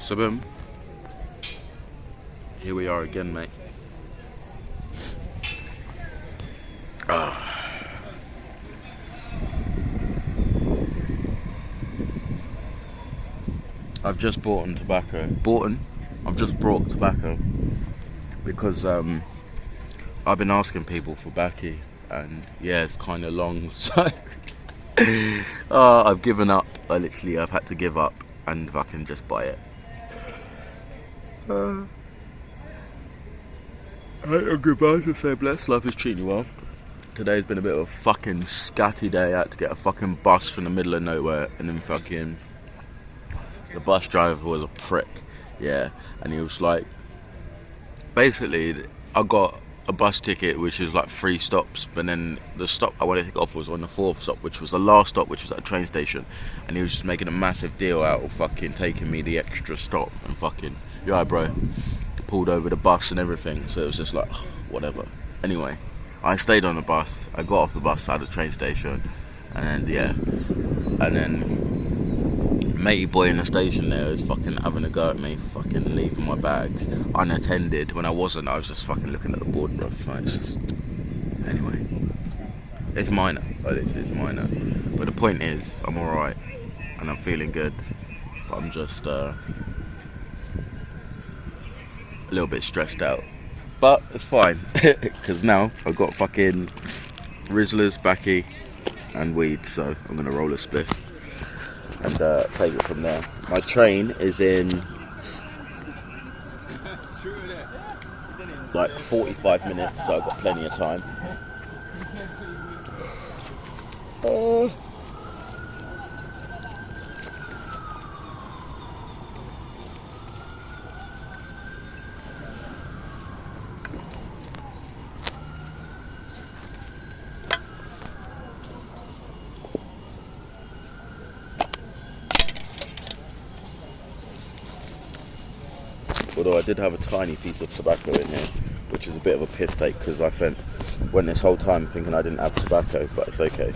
So boom, here we are again, mate. I've just bought tobacco. I've just brought tobacco because I've been asking people for baccy, and yeah, it's kind of long, so I've given up. I've had to give up, and if I can just buy it. Goodbye to say blessed. Life is treating you well. Today's been a bit of a fucking scatty day. I had to get a fucking bus from the middle of nowhere, and then fucking the bus driver was a prick. Yeah, and he was like, basically, I got a bus ticket which was like 3 stops, but then the stop I wanted to get off was on the 4th stop, which was the last stop, which was at a train station, and he was just making a massive deal out of fucking taking me the extra stop, and fucking, yeah, bro, pulled over the bus and everything. So it was just like, whatever. Anyway, I stayed on the bus. I got off the bus at the train station, and then matey boy in the station there was fucking having a go at me, fucking leaving my bags unattended when I wasn't. I was just fucking looking at the board, bro. Like, anyway, it's minor. It's minor. But the point is, I'm alright and I'm feeling good. But I'm just a little bit stressed out. But it's fine, because now I've got fucking Rizzlers, baccy, and weed. So I'm gonna roll a spliff and take it from there. My train is in like 45 minutes, so I've got plenty of time. Although I did have a tiny piece of tobacco in here, which was a bit of a piss take, because went this whole time thinking I didn't have tobacco, but it's okay.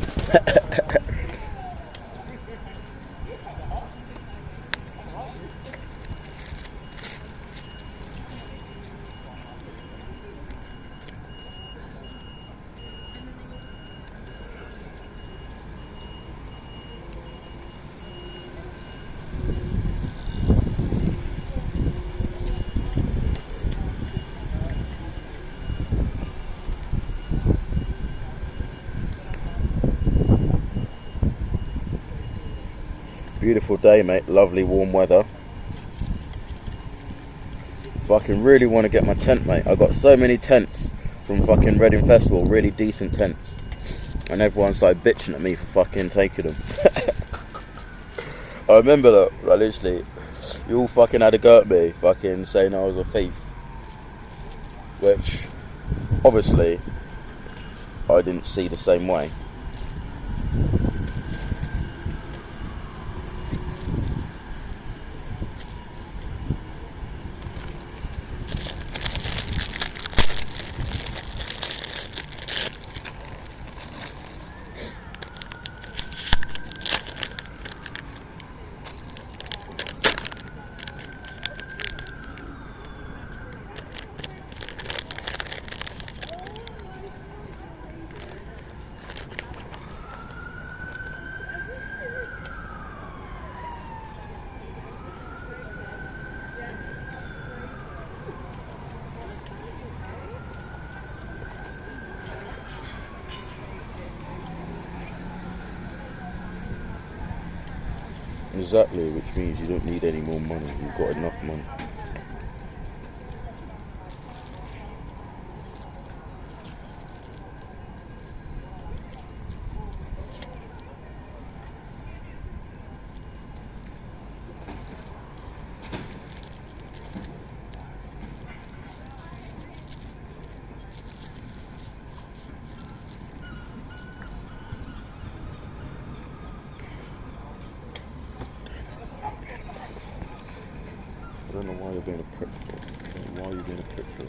Beautiful day, mate. Lovely warm weather. Fucking really want to get my tent, mate. I got so many tents from fucking Reading Festival, really decent tents, and everyone's like bitching at me for fucking taking them. I remember that, like, literally, you all fucking had a go at me, fucking saying I was a thief, which obviously I didn't see the same way. Exactly, which means you don't need any more money. You've got enough money. I don't know why you're being a prick for. I don't know why you're being a prick for.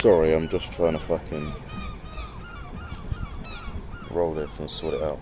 Sorry, I'm just trying to fucking roll this and sort it out.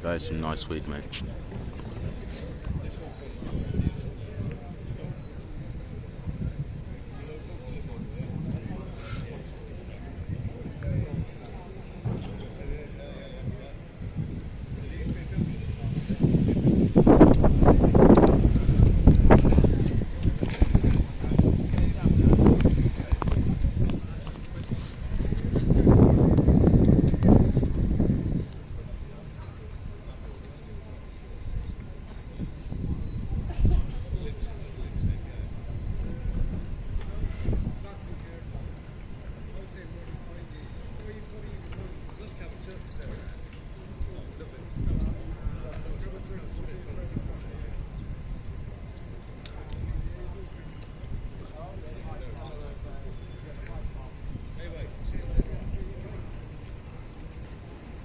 Guys, some nice weed, mate.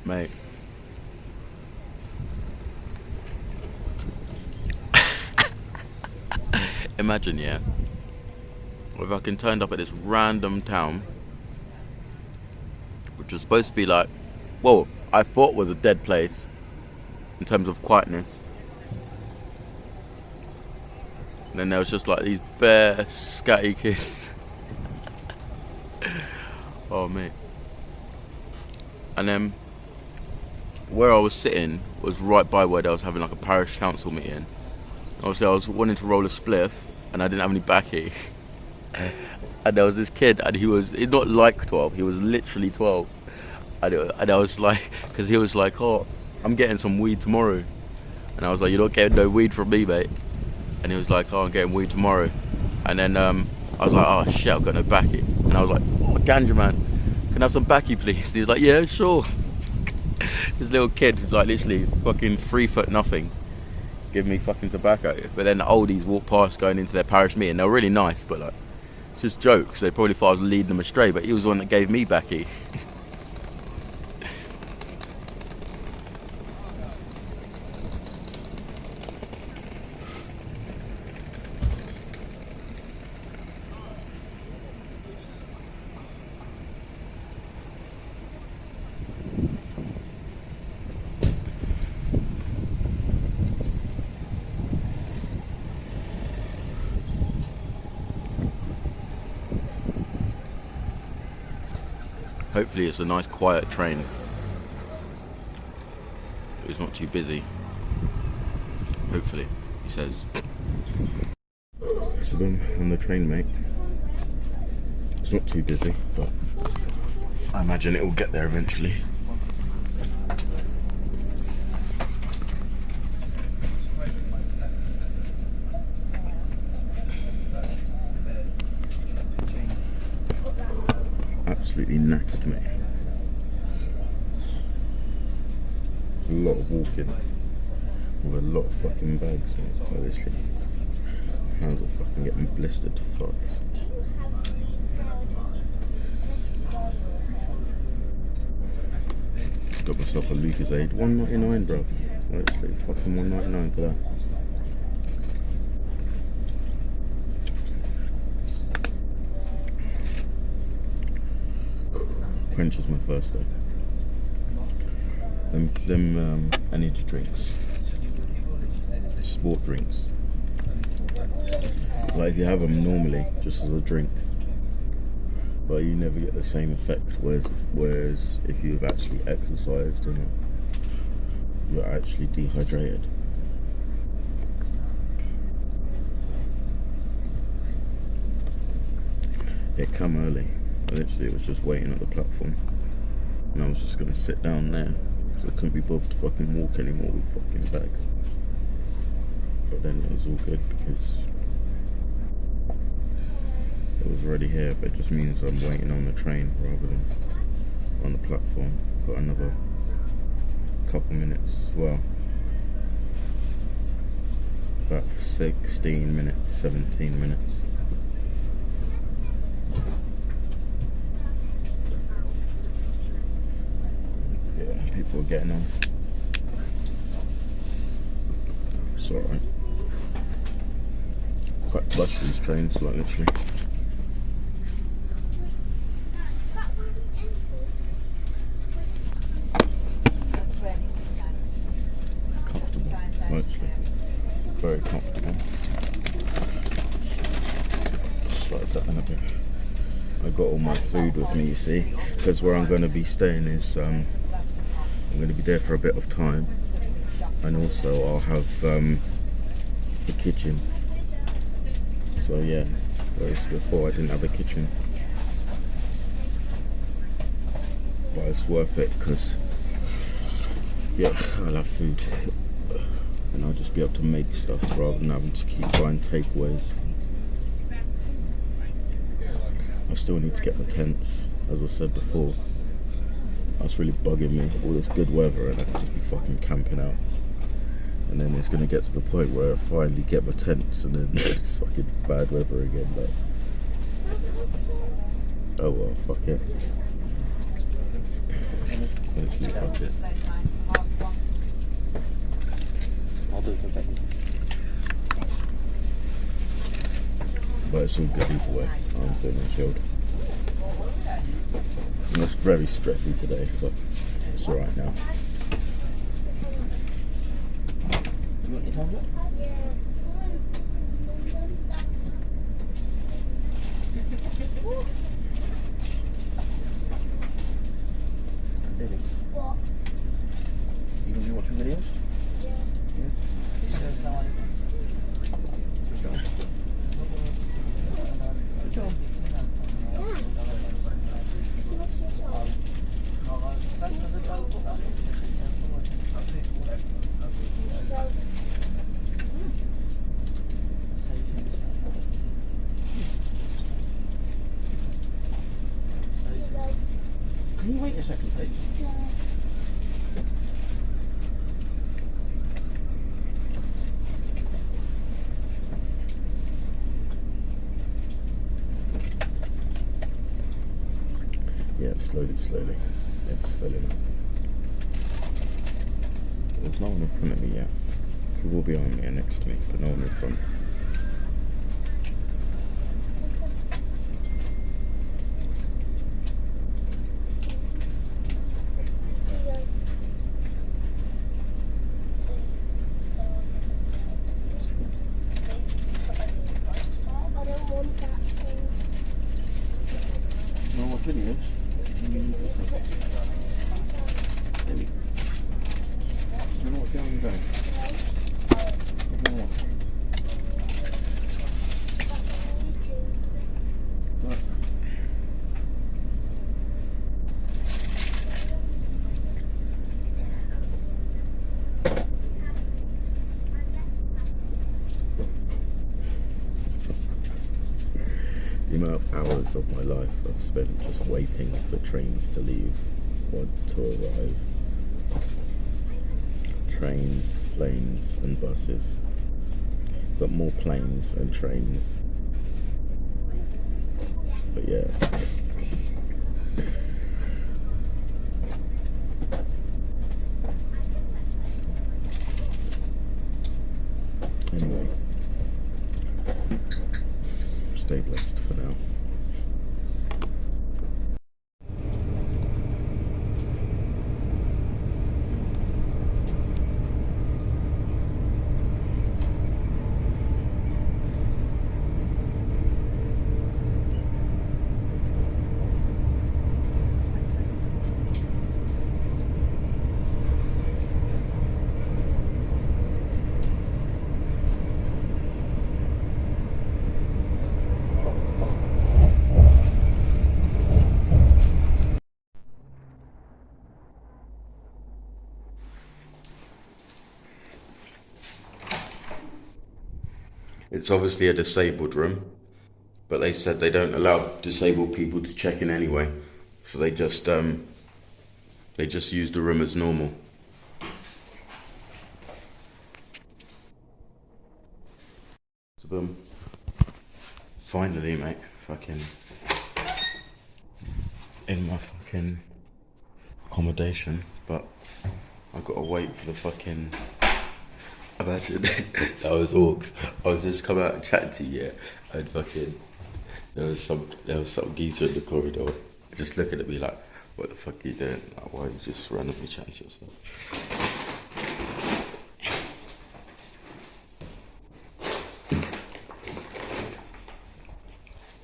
Mate. Imagine, yeah, if I can turned up at this random town, which was supposed to be like, well, I thought was a dead place in terms of quietness. And then there was just like these bare scatty kids. Oh mate. And then where I was sitting was right by where they was having like a parish council meeting. Obviously I was wanting to roll a spliff and I didn't have any baccy. And there was this kid and he's not like 12, he was literally 12. And I was like, because he was like, oh, I'm getting some weed tomorrow. And I was like, you're not getting no weed from me, mate. And he was like, oh, I'm getting weed tomorrow. And then I was like, oh shit, I've got no baccy. And I was like, oh, ganja man, can I have some baccy please? He was like, yeah, sure. This little kid who's like literally fucking 3 foot nothing give me fucking tobacco. But then the oldies walked past going into their parish meeting. They were really nice, but like, it's just jokes. They probably thought I was leading them astray, but he was the one that gave me baccy. Hopefully it's a nice quiet train. It's not too busy. Hopefully, he says. So I'm on the train, mate. It's not too busy, but I imagine it will get there eventually. Absolutely knackered, mate. A lot of walking with a lot of fucking bags, mate. Like literally, hands are fucking getting blistered. Fuck. Got myself a Lucozade, $1.99, bro. Literally, fucking $1.99 for that. Quenches my thirst though. Them energy drinks, sport drinks. Like if you have them normally, just as a drink, but you never get the same effect. Whereas if you've actually exercised and you're actually dehydrated. It come early. I literally was just waiting at the platform, and I was just gonna sit down there because I couldn't be bothered to fucking walk anymore with fucking bags. But then it was all good because it was already here, but it just means I'm waiting on the train rather than on the platform. Got another couple minutes, well, about 16 minutes, 17 minutes. Yeah, people are getting on. It's alright. Quite plush, these trains, like literally. Comfortable, actually. Very comfortable. Slide that in a bit. I got all my food with me, you see, because where I'm going to be staying is I'm going to be there for a bit of time, and also I'll have the kitchen. So yeah, whereas before I didn't have a kitchen, but it's worth it because yeah, I'll have food and I'll just be able to make stuff rather than having to keep buying takeaways. I still need to get the tents, as I said before. That's really bugging me, all this good weather and I could just be fucking camping out. And then it's gonna get to the point where I finally get my tents and then it's fucking bad weather again. Like, oh well, fuck it. Literally, fuck it. I'll do something. But it's all good either way. I'm feeling chilled. And it's very stressy today, but it's alright now. You want your tablet? What? You gonna be watching videos? Yeah. Yeah? Good job. Good job. Can you wait a second, please? Yeah, slowly, it's filling up. There's no one in front of me yet. There will be on me and next to me, but no one in front. No more videos? You need to take it. There we go. You know what film you're going? What do you want? What? The amount of hours of my life I've spent just waiting for trains to leave or to arrive. Trains, planes and buses. But more planes and trains. But yeah. Anyway. Stay blessed for now. It's obviously a disabled room, but they said they don't allow disabled people to check in anyway, so they just use the room as normal. So boom. Finally, mate, fucking in my fucking accommodation, but I gotta wait for the fucking. Imagine that was Orcs. I was just coming out and chatting to you, yeah, and fucking there was some geezer in the corridor just looking at me like, what the fuck are you doing? Like, why are you just randomly chatting to yourself?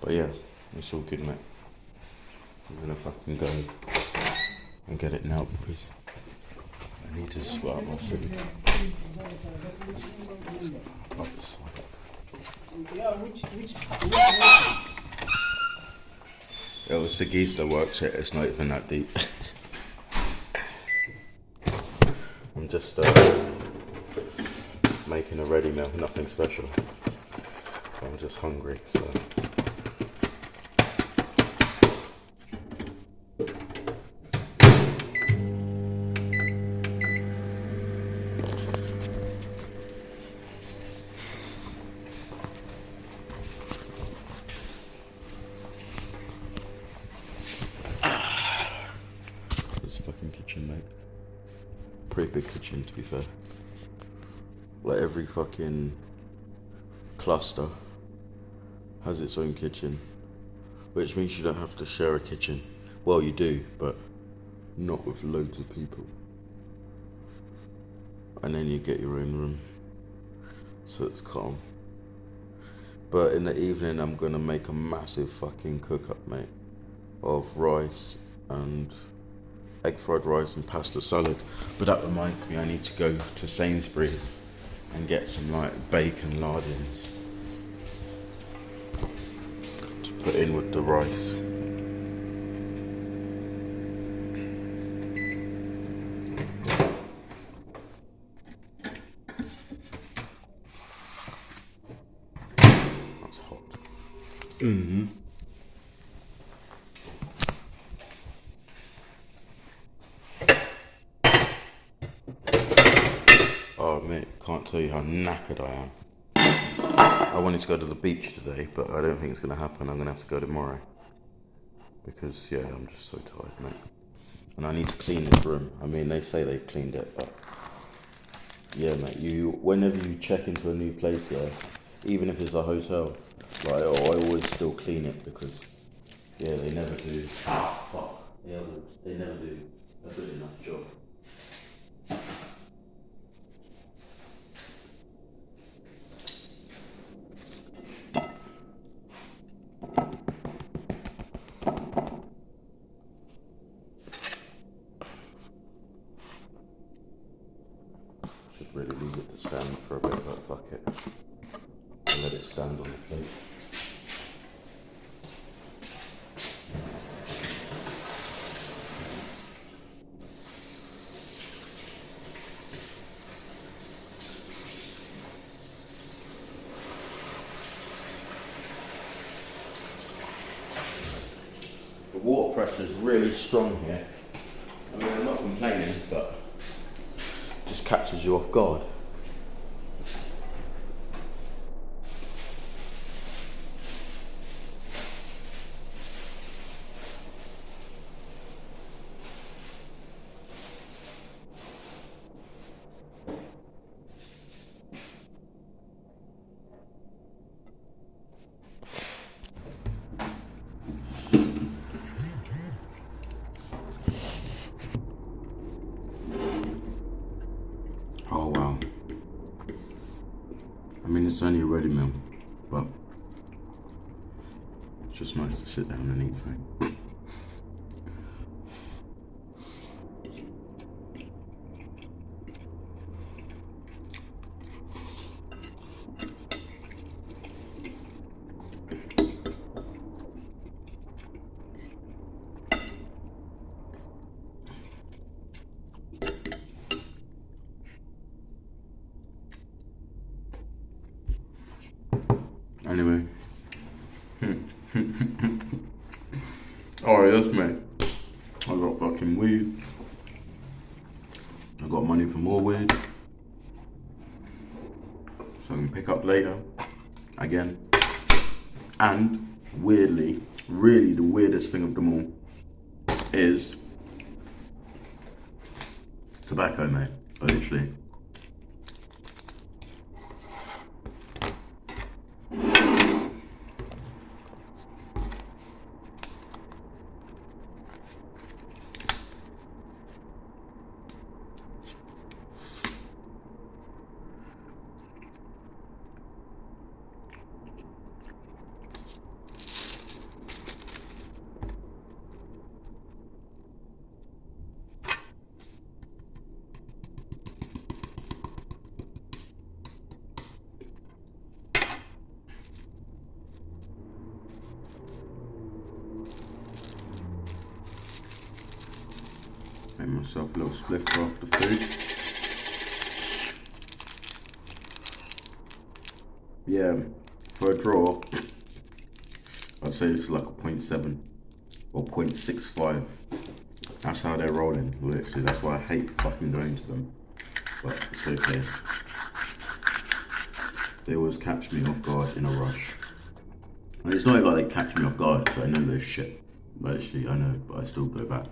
But yeah, it's all good, mate. I'm gonna fucking go and get it now because I need to sort out my food. Oh, it's like... It was the geese that works here, it's not even that deep. I'm just making a ready meal, nothing special. I'm just hungry, so... Fucking kitchen, mate. Pretty big kitchen, to be fair. Like every fucking cluster has its own kitchen, which means you don't have to share a kitchen. Well, you do, but not with loads of people. And then you get your own room, so it's calm. But in the evening, I'm gonna make a massive fucking cook-up, mate, of rice and egg fried rice and pasta salad. But that reminds me, I need to go to Sainsbury's and get some like bacon lardons to put in with the rice. That's hot. Mm-hmm. Oh mate, can't tell you how knackered I am. I wanted to go to the beach today, but I don't think it's going to happen. I'm going to have to go tomorrow. Because, yeah, I'm just so tired, mate. And I need to clean this room. I mean, they say they've cleaned it, but... Yeah, mate, whenever you check into a new place here, even if it's a hotel, like, I always still clean it because, yeah, they never do... Ah, fuck. Yeah, they never do a good enough job. Should really leave it to stand for a bit, but fuck it. And let it stand on the plate. The water pressure is really strong here. I mean, I'm not complaining, but it just catches you off guard. Oh wow. I mean, it's only a ready meal, but it's just nice to sit down and eat something. Anyway. Alright, that's me. I got fucking weed. I got money for more weed. So I can pick up later. Again. And weirdly, really the weirdest thing of them all is tobacco, mate. Literally. Make myself a little spliff after food. Yeah, for a draw, I'd say it's like a 0.7 or 0.65. That's how they're rolling, literally. That's why I hate fucking going to them. But it's okay. They always catch me off guard in a rush. And it's not even like they catch me off guard because I know they're shit. But actually, I know, but I still go back.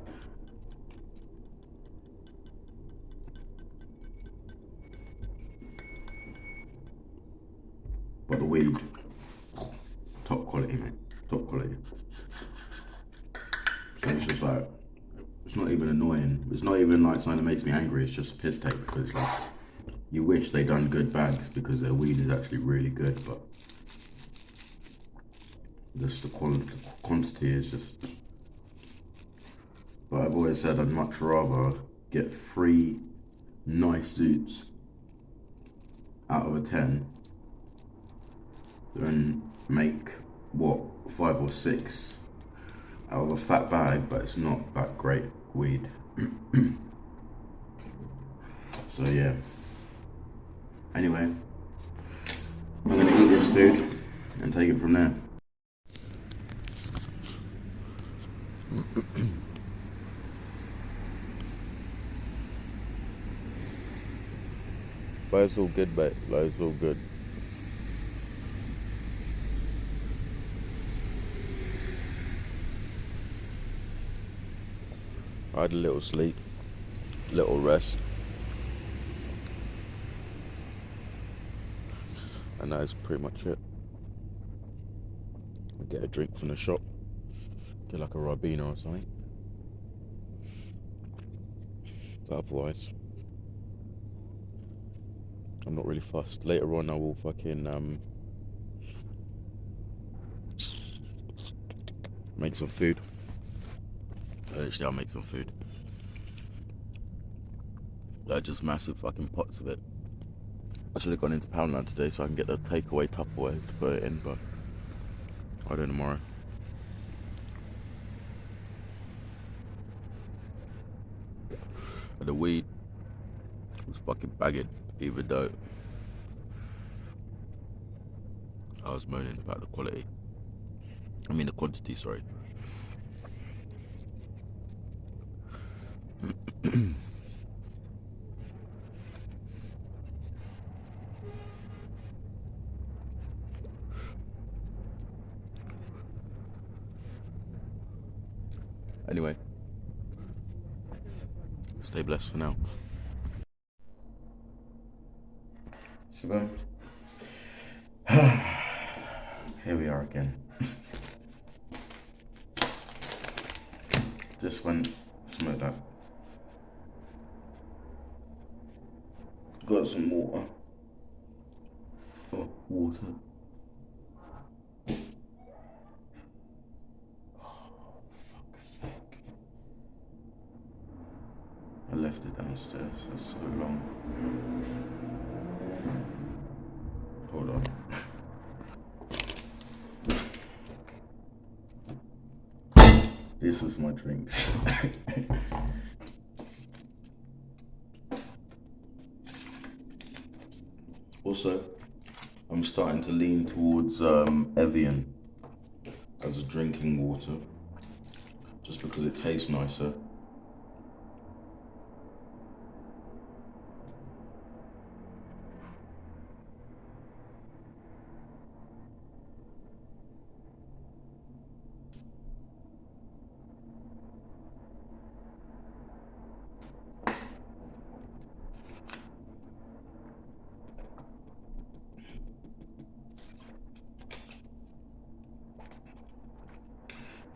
But the weed, top quality, mate. Top quality. So it's just like, it's not even annoying. It's not even like something that makes me angry. It's just a piss take because it's like, you wish they done good bags because their weed is actually really good, but just the quantity is just. But I've always said I'd much rather get 3 nice zoots out of a 10 than make, what, 5 or 6 out of a fat bag, but it's not that great weed. So yeah. Anyway, I'm gonna eat this food and take it from there. But it's all good, mate. Like, it's all good. I had a little sleep, little rest. And that is pretty much it. I'll get a drink from the shop. Get like a Ribena or something. But otherwise, I'm not really fussed. Later on I will fucking make some food. Actually, I'll make some food. Like just massive fucking pots of it. I should have gone into Poundland today so I can get the takeaway Tupperwares to put it in, but I'll do it tomorrow. And the weed was fucking bagging, even though I was moaning about the quality. I mean the quantity, sorry. Anyway, stay blessed for now. So here we are again. Just went smoked that. Got some water. Oh, water. Oh, fuck's sake. I left it downstairs, that's so long. Hold on. This is my drinks. Also, I'm starting to lean towards Evian as a drinking water, just because it tastes nicer.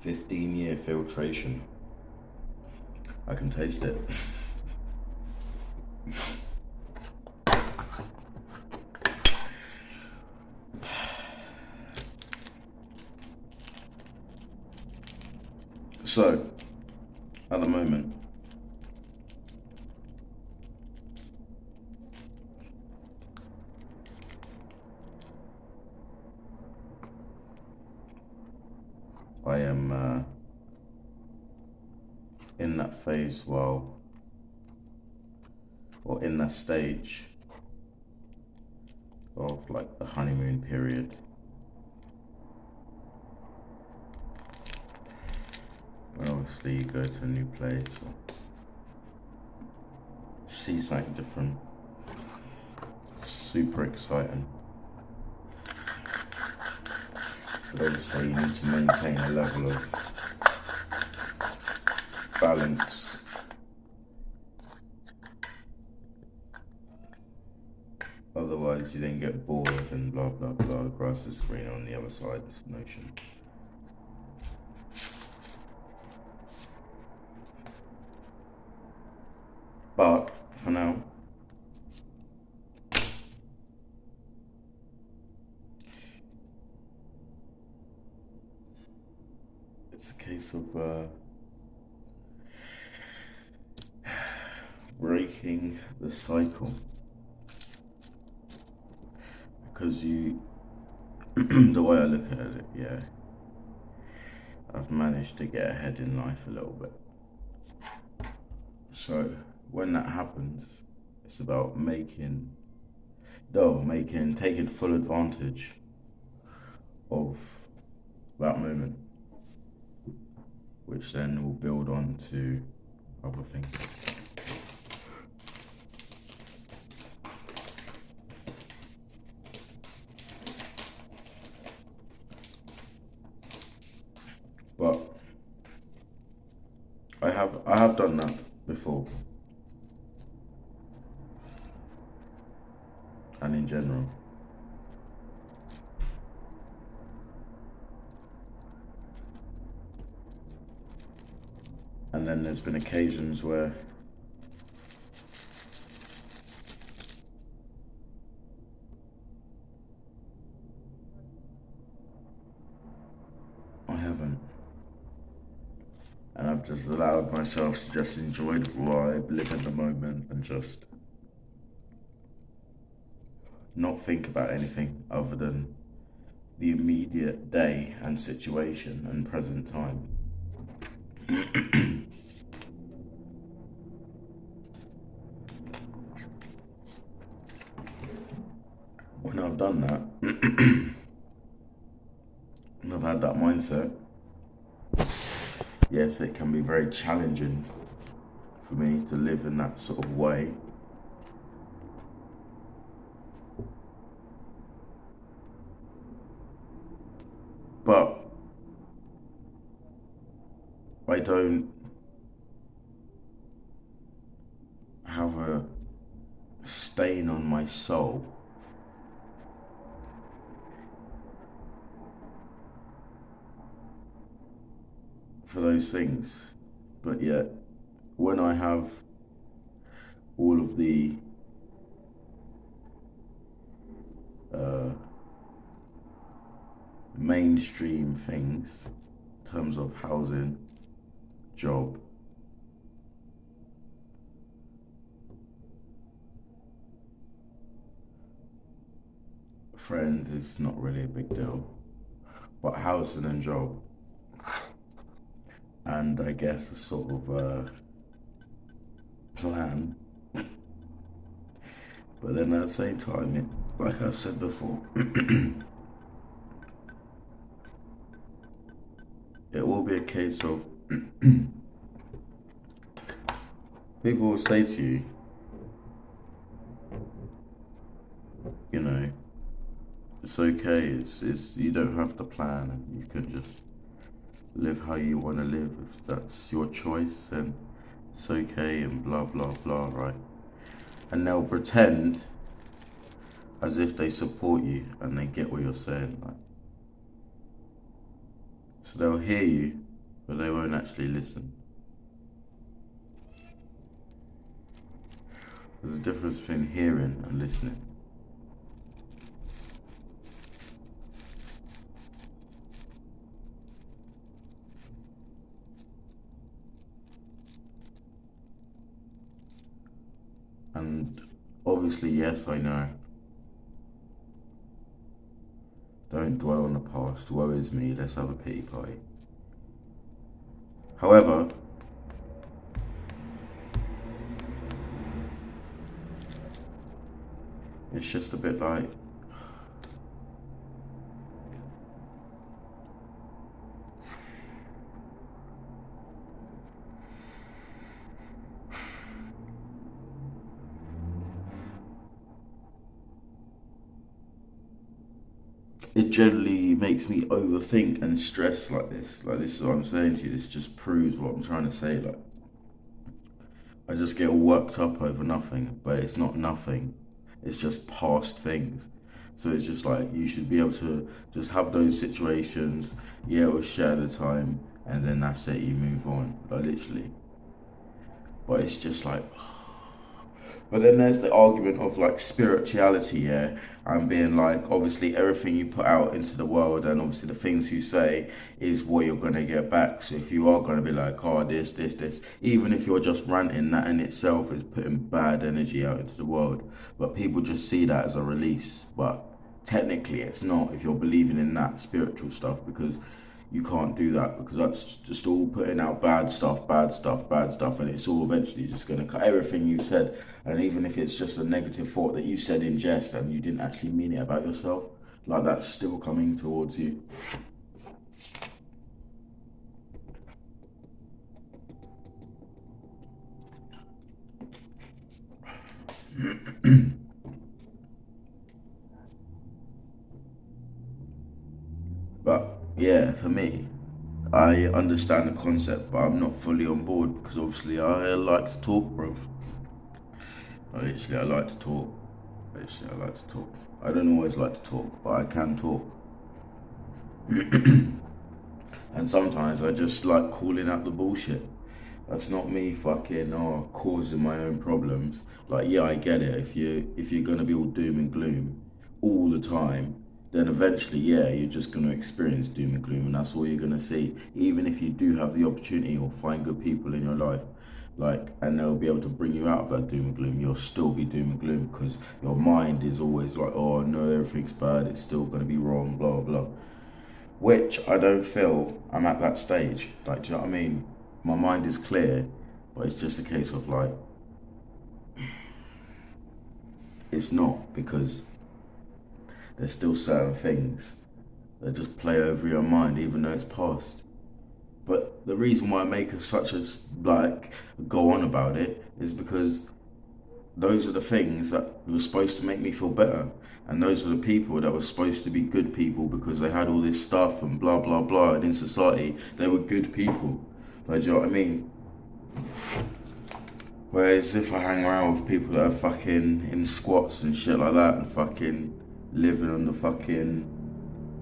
"15-year filtration." I can taste it. So, at the moment, I am in that phase or in that stage of like the honeymoon period. When obviously you go to a new place or see something different. Super exciting. But obviously you need to maintain a level of balance. Otherwise you then get bored and blah blah blah, grass is greener on the other side notion. But for now, it's a case of breaking the cycle, because the way I look at it, yeah, I've managed to get ahead in life a little bit. So when that happens, it's about taking full advantage of that moment, which then will build on to other things. But I have done that before, and in general. And then there's been occasions where I haven't. And I've just allowed myself to just enjoy the vibe, live in the moment, and just not think about anything other than the immediate day and situation and present time. When I've done that, and I've had that mindset, yes, it can be very challenging for me to live in that sort of way. But I don't have a stain on my soul for those things. But yet, when I have all of the mainstream things in terms of housing, job, friends is not really a big deal, but housing and job, and I guess a sort of plan, but then at the same time like I've said before, it will be a case of people will say to you, you know, it's okay, it's you don't have to plan, and you can just live how you want to live. If that's your choice, then it's okay, and blah blah blah, right? And they'll pretend as if they support you and they get what you're saying, like. So they'll hear you, but they won't actually listen. There's a difference between hearing and listening. And obviously, yes, I know. Don't dwell on the past. Woe is me. Let's have a pity party. However, it's just a bit like, it generally makes me overthink and stress like this. Like, this is what I'm saying to you. This just proves what I'm trying to say. Like, I just get all worked up over nothing, but it's not nothing. It's just past things. So it's just like, you should be able to just have those situations. Yeah, it was shit at the time, and then that's it, you move on, like, literally. But it's just like, but then there's the argument of like spirituality, yeah, and being like, obviously everything you put out into the world and obviously the things you say is what you're gonna get back. So if you are gonna be like, oh, this, even if you're just ranting, that in itself is putting bad energy out into the world. But people just see that as a release. But technically it's not, if you're believing in that spiritual stuff, because you can't do that, because that's just all putting out bad stuff, and it's all eventually just going to cut everything you said. And even if it's just a negative thought that you said in jest and you didn't actually mean it about yourself, like, that's still coming towards you. But yeah, for me, I understand the concept, but I'm not fully on board, because obviously I like to talk, bro. I like to talk. I like to talk. I don't always like to talk, but I can talk. And sometimes I just like calling out the bullshit. That's not me fucking causing my own problems. Like, yeah, I get it. If you're gonna be all doom and gloom all the time, then eventually, yeah, you're just gonna experience doom and gloom, and that's all you're gonna see. Even if you do have the opportunity or find good people in your life, like, and they'll be able to bring you out of that doom and gloom, you'll still be doom and gloom, because your mind is always like, oh no, everything's bad, it's still gonna be wrong, blah blah. Which I don't feel I'm at that stage. Like, do you know what I mean? My mind is clear, but it's just a case of like, it's not, because there's still certain things that just play over your mind, even though it's past. But the reason why I make such a like go on about it is because those are the things that were supposed to make me feel better, and those are the people that were supposed to be good people, because they had all this stuff and blah blah blah, and in society they were good people. Like, do you know what I mean? Whereas if I hang around with people that are fucking in squats and shit like that, and fucking living on the fucking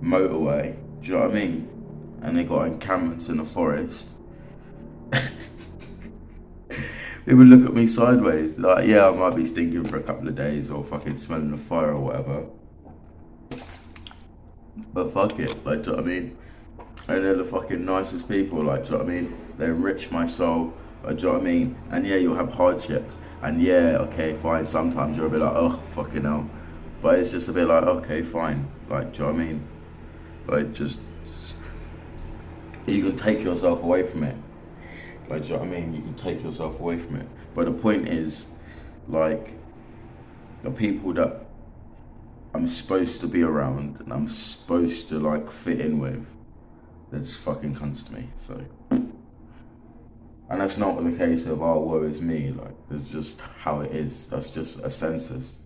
motorway, do you know what I mean? And they got encampments in the forest, people look at me sideways. Like, yeah, I might be stinking for a couple of days or fucking smelling the fire or whatever, but fuck it, like, do you know what I mean? And they're the fucking nicest people, like, do you know what I mean? They enrich my soul, like, do you know what I mean? And yeah, you'll have hardships, and yeah, okay, fine, sometimes you're a bit like, oh, fucking hell. But it's just a bit like, okay, fine, like, do you know what I mean? Like, just, you can take yourself away from it. Like, do you know what I mean? You can take yourself away from it. But the point is, like, the people that I'm supposed to be around and I'm supposed to like fit in with, they're just fucking cunts to me. So, and that's not the case of, oh, woe is me. Like, it's just how it is. That's just a census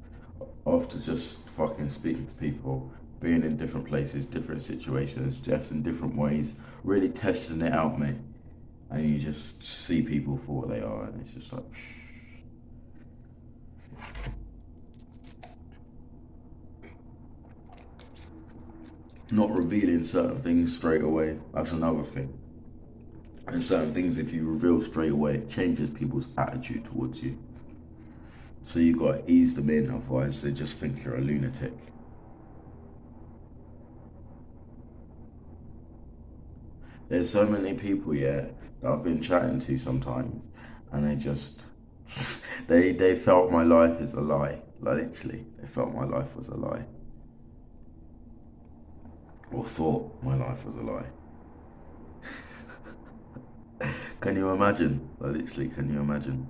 after just fucking speaking to people, being in different places, different situations, just in different ways, really testing it out, mate. And you just see people for what they are, and it's just like, not revealing certain things straight away. That's another thing. And certain things, if you reveal straight away, it changes people's attitude towards you. So you got to ease them in, otherwise they just think you're a lunatic. There's so many people, yeah, that I've been chatting to sometimes, and they just, they felt my life is a lie. Like, literally, they felt my life was a lie. Or thought my life was a lie. Can you imagine? Like, literally, can you imagine?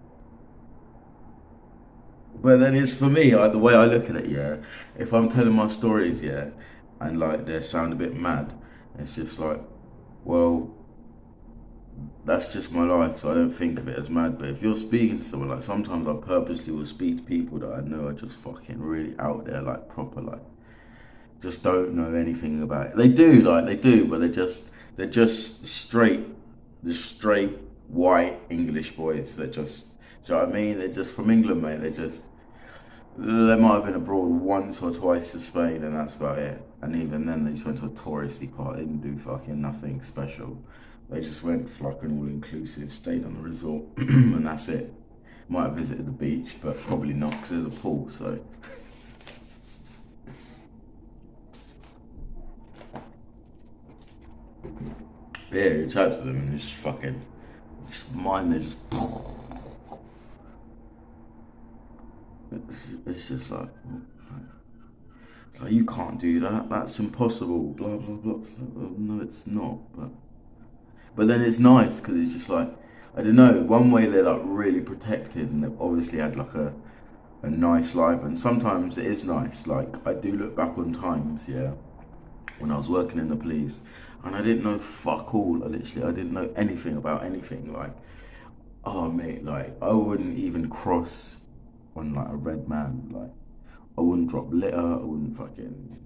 But then it's for me, the way I look at it, yeah, if I'm telling my stories, yeah, and like they sound a bit mad, it's just like, well, that's just my life, so I don't think of it as mad. But if you're speaking to someone, like sometimes I purposely will speak to people that I know are just fucking really out there, like proper, like, just don't know anything about it. They do, but they're just straight, the straight white English boys that just, do you know what I mean? They're just from England, mate. They might have been abroad once or twice to Spain, and that's about it. And even then, they just went to a touristy part. They didn't do fucking nothing special. They just went for like an all-inclusive, stayed on the resort, and that's it. Might have visited the beach, but probably not, because there's a pool, so. Yeah, you chat to them and it's fucking, just mine, they're just, it's just like you can't do that, that's impossible, blah, blah, blah. No, it's not, but then it's nice, because it's just like, I don't know, one way they're like really protected, and they've obviously had like a nice life, and sometimes it is nice. Like, I do look back on times, yeah, when I was working in the police, and I didn't know fuck all. I didn't know anything about anything. Like, oh mate, like I wouldn't even cross on like a red man. Like, I wouldn't drop litter. I wouldn't fucking.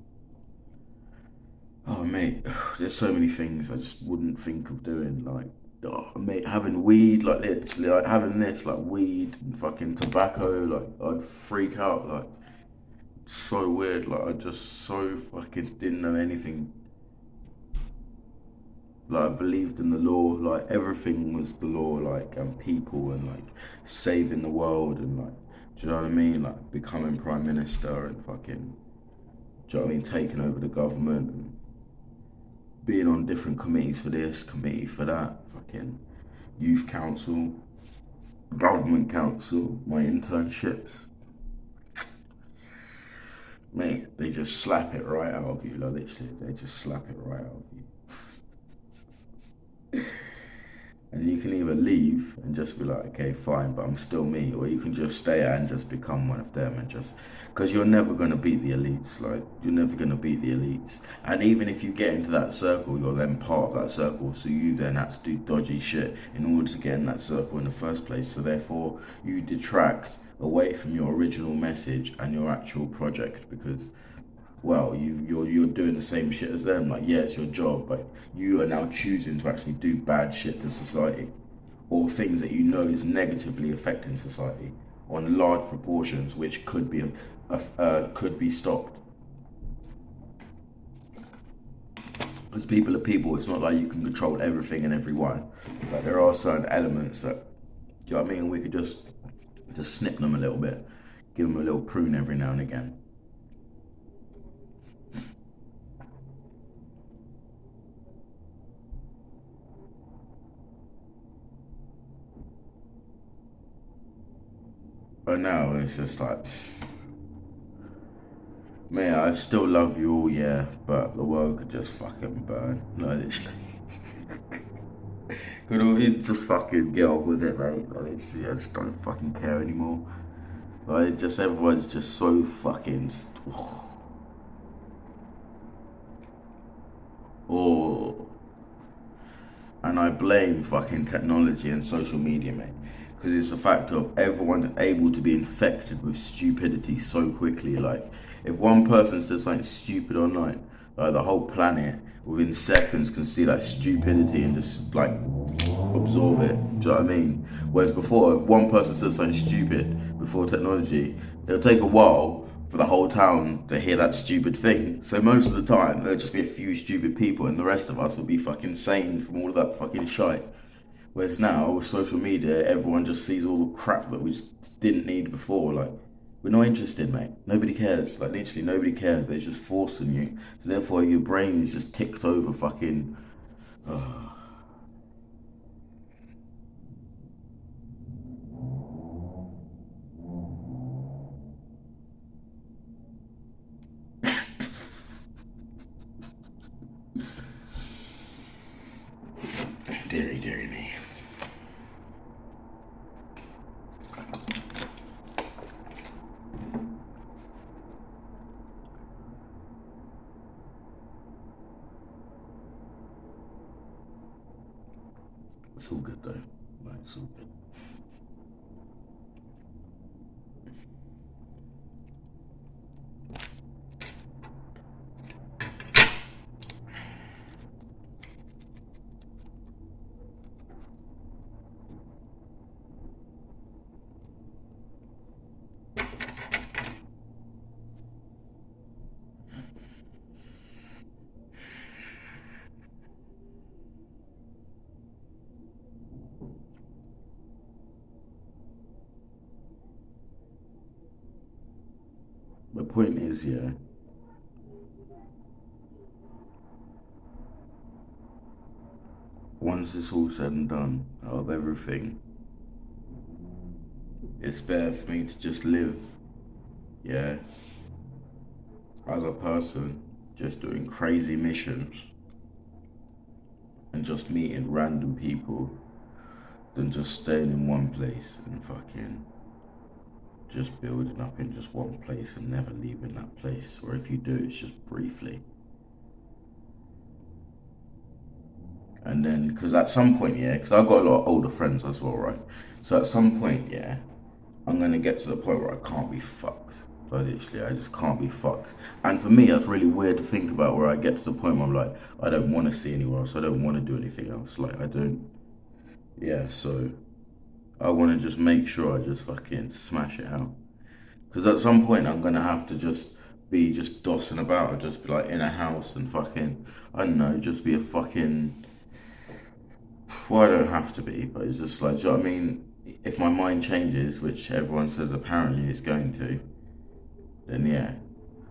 Oh mate, there's so many things I just wouldn't think of doing. Like, oh mate, having weed, like literally, like having this, like weed and fucking tobacco. Like, I'd freak out. Like, so weird. Like, I just so fucking didn't know anything. Like, I believed in the law, like everything was the law, like, and people, and like saving the world, and like, do you know what I mean? Like, becoming prime minister and fucking, do you know what I mean? Taking over the government and being on different committees for this, committee for that, fucking youth council, government council, my internships. Mate, they just slap it right out of you, like literally, they just slap it right out of you. And you can either leave and just be like, okay, fine, but I'm still me, or you can just stay and just become one of them, and just, because you're never going to beat the elites. Like, you're never going to beat the elites. And even if you get into that circle, you're then part of that circle, so you then have to do dodgy shit in order to get in that circle in the first place. So therefore, you detract away from your original message and your actual project, because, well, you're doing the same shit as them. Like, yeah, it's your job, but you are now choosing to actually do bad shit to society, or things that you know is negatively affecting society on large proportions, which could be stopped. Because people are people. It's not like you can control everything and everyone. But there are certain elements that, do you know what I mean? We could just snip them a little bit, give them a little prune every now and again. But now it's just like, man, I still love you all, yeah, but the world could just fucking burn. No, literally. Could all just fucking get on with it, mate. Like, literally, I just don't fucking care anymore. Like, just everyone's just so fucking. or and I blame fucking technology and social media, mate, because it's a fact of everyone able to be infected with stupidity so quickly. Like, if one person says something stupid online, like the whole planet within seconds can see that stupidity and just like absorb it. Do you know what I mean? Whereas before, if one person says something stupid before technology, it'll take a while for the whole town to hear that stupid thing. So most of the time, there'll just be a few stupid people and the rest of us will be fucking sane from all of that fucking shite. Whereas now, with social media, everyone just sees all the crap that we just didn't need before. Like, we're not interested, mate. Nobody cares. Like, literally nobody cares, but it's just forcing you. So therefore, your brain is just ticked over fucking... Deary me. It's all good though. Right, it's all good. The point is, yeah, once it's all said and done, out of everything, it's better for me to just live, yeah, as a person, just doing crazy missions and just meeting random people than just staying in one place and fucking just building up in just one place and never leaving that place. Or if you do, it's just briefly. And then, because at some point, yeah, because I've got a lot of older friends as well, right? So at some point, yeah, I'm going to get to the point where I can't be fucked. Like, literally, I just can't be fucked. And for me, that's really weird to think about, where I get to the point where I'm like, I don't want to see anywhere else. I don't want to do anything else. Like, I don't, yeah, so I want to just make sure I just fucking smash it out. Because at some point, I'm going to have to just be just dossing about, or just be like in a house and fucking, I don't know, just be a fucking, well, I don't have to be, but it's just like, do you know what I mean? If my mind changes, which everyone says apparently it's going to, then yeah.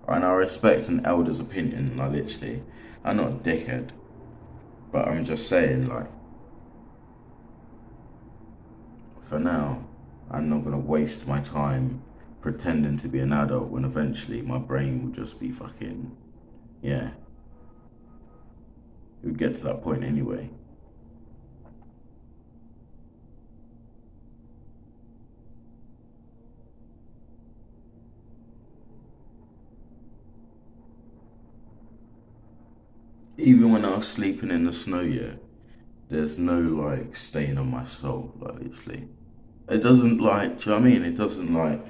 And I respect an elder's opinion, like, literally. I'm not a dickhead, but I'm just saying, like, for now, I'm not gonna waste my time pretending to be an adult when eventually my brain will just be fucking, yeah. It would get to that point anyway. Even when I was sleeping in the snow, yeah, there's no like stain on my soul, like, literally. It doesn't, like, do you know what I mean? It doesn't, like,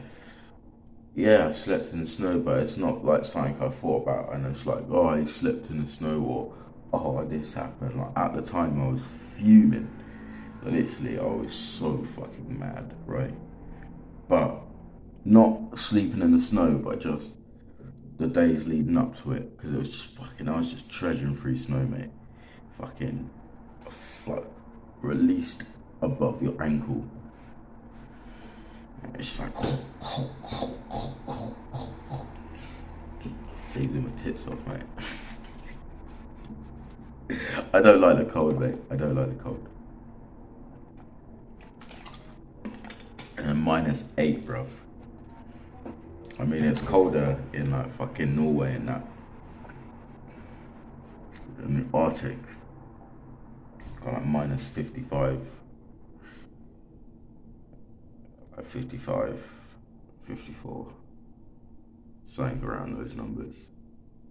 yeah, I slept in the snow, but it's not like something I thought about and it's like, oh, I slept in the snow, or oh, this happened. Like, at the time I was fuming. Like, literally, I was so fucking mad, right? But not sleeping in the snow, but just the days leading up to it, because it was just fucking, I was just treasuring through snow, mate. Fucking, like, released above your ankle. It's just like, freezing my tits off, mate. I don't like the cold, mate. I don't like the cold. And -8, bruv. I mean, it's colder in like fucking Norway and that. In the Arctic. Like -55. Like 55, 54. Something around those numbers.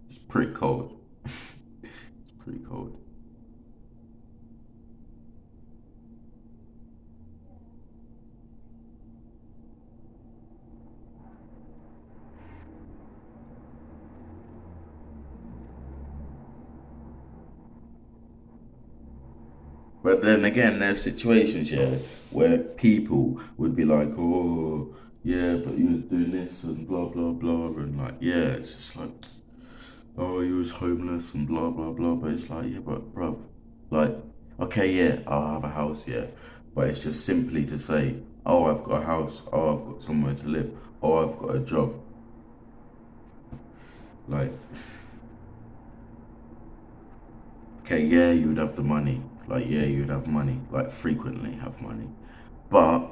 It's pretty cold. It's pretty cold. But then again, there's situations, yeah, where people would be like, oh, yeah, but you was doing this and blah, blah, blah. And like, yeah, it's just like, oh, you was homeless and blah, blah, blah. But it's like, yeah, but bro, like, okay, yeah, I'll have a house, yeah. But it's just simply to say, oh, I've got a house. Oh, I've got somewhere to live. Oh, I've got a job. Like, okay, yeah, you would have the money. Like, yeah, you would have money. Like, frequently have money. But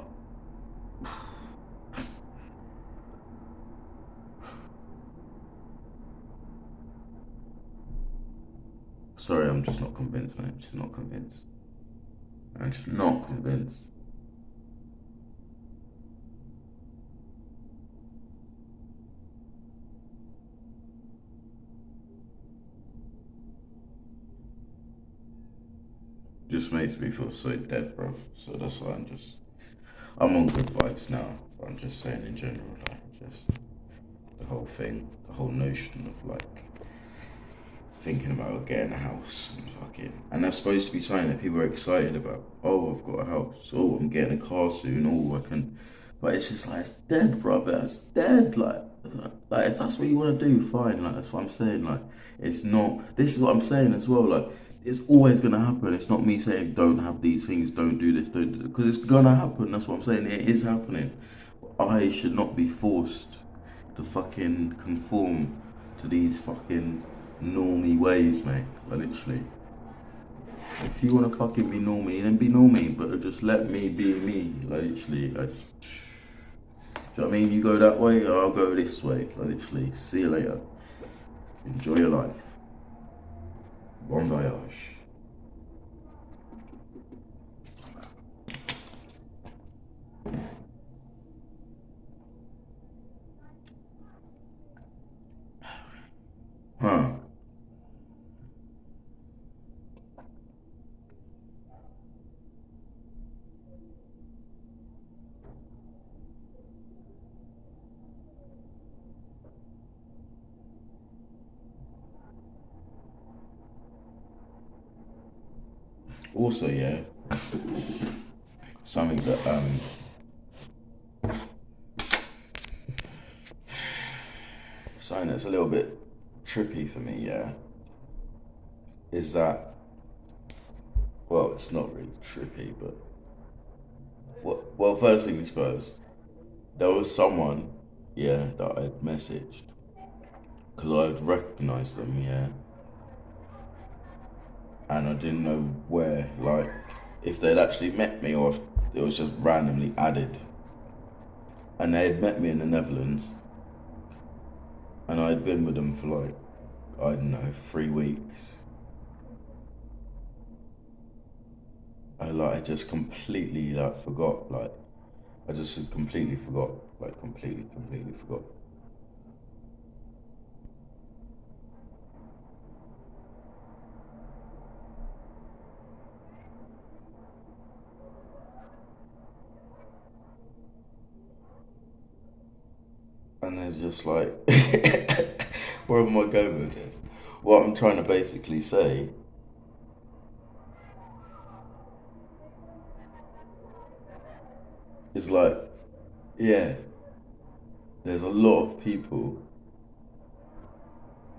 sorry, I'm just not convinced, man. I'm just not convinced. I'm just not convinced. Just makes me feel so dead, bro. So that's why I'm on good vibes now. But I'm just saying in general, like, just the whole thing, the whole notion of like thinking about getting a house and fucking, and that's supposed to be something that people are excited about. Oh, I've got a house. Oh, I'm getting a car soon. Oh, I can, but it's just like, it's dead, brother. It's dead. Like if that's what you want to do, fine. Like that's what I'm saying. Like it's not. This is what I'm saying as well. Like it's always gonna happen. It's not me saying don't have these things, don't do this, don't do it, because it's gonna happen. That's what I'm saying. It is happening. I should not be forced to fucking conform to these fucking normie ways, mate. Like literally. If you wanna fucking be normie, then be normie, but just let me be me. Like literally, I just. Do you know what I mean? You go that way, I'll go this way. Like literally, see you later. Enjoy your life. Bon voyage. Huh. Also, yeah, something that something that's a little bit trippy for me, yeah, is that, well, it's not really trippy, but well, first things first, there was someone, yeah, that I'd messaged because I'd recognized them, yeah, and I didn't know where, like, if they'd actually met me or if it was just randomly added. And they had met me in the Netherlands, and I'd been with them for like, I don't know, 3 weeks. I just completely like forgot, like I just completely forgot, like completely forgot. And it's just like, where am I going with this? What I'm trying to basically say is like, yeah, there's a lot of people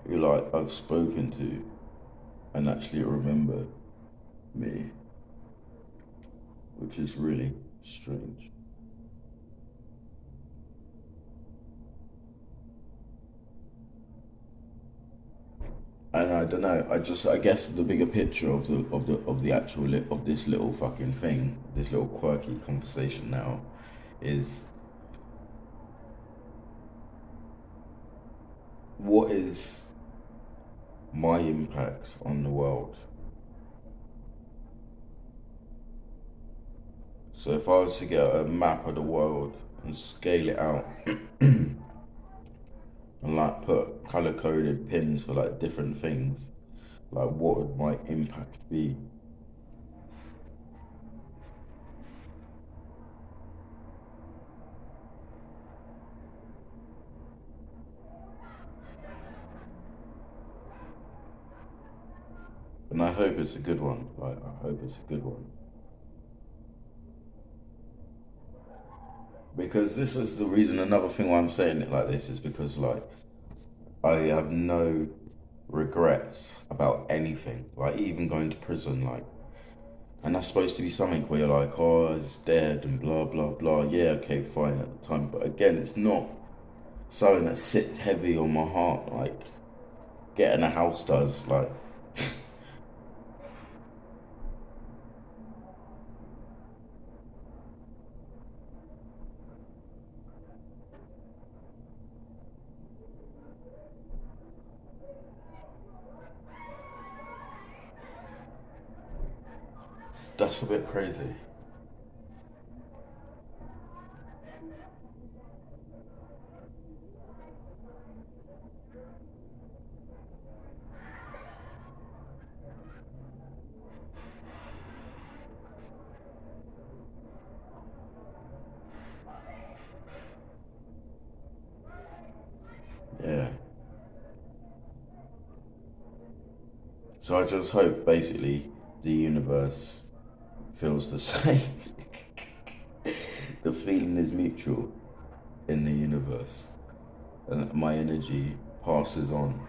who like I've spoken to and actually remember me, which is really strange. And I don't know. I guess the bigger picture of the actual of this little fucking thing, this little quirky conversation now, is what is my impact on the world. So if I was to get a map of the world and scale it out and like put color coded pins for like different things, Like, what would my impact be? And I hope it's a good one. Like, I hope it's a good one. Because this is the reason, another thing why I'm saying it like this is because, like, I have no regrets about anything. Like, even going to prison, like, and that's supposed to be something where you're like, oh, it's dead and blah, blah, blah. Yeah, okay, fine at the time. But again, it's not something that sits heavy on my heart like getting a house does. Like, that's a bit crazy. Yeah. So I just hope basically the universe feels the same. The feeling is mutual in the universe, and my energy passes on.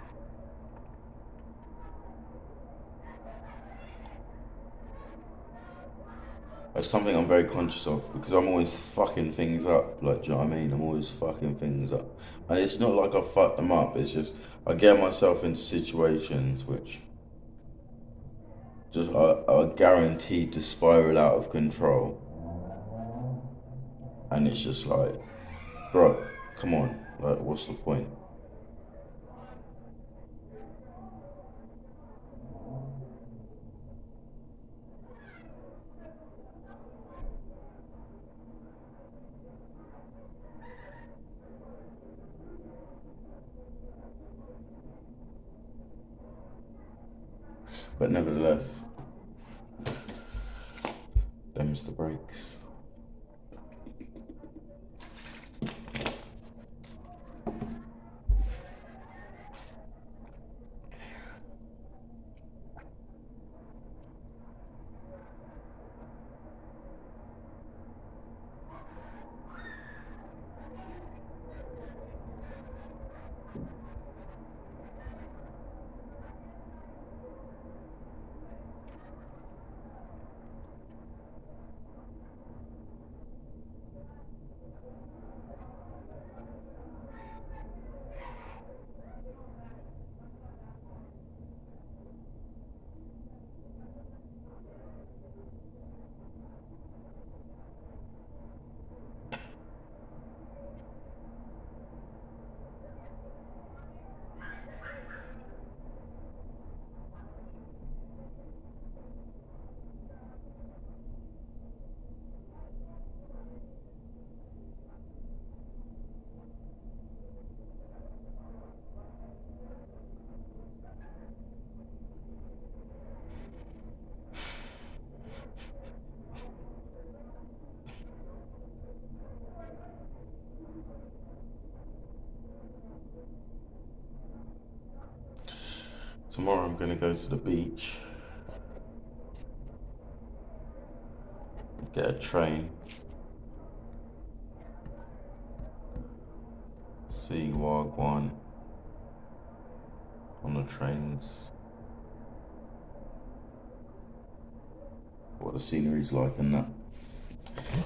That's something I'm very conscious of because I'm always fucking things up. Like, do you know what I mean? I'm always fucking things up. And it's not like I fuck them up, it's just I get myself into situations which just are guaranteed to spiral out of control. And it's just like, bro, come on, like, what's the point? But nevertheless, them's the breaks. Tomorrow I'm gonna go to the beach, get a train, see Wagwan on the trains, what the scenery's like and that.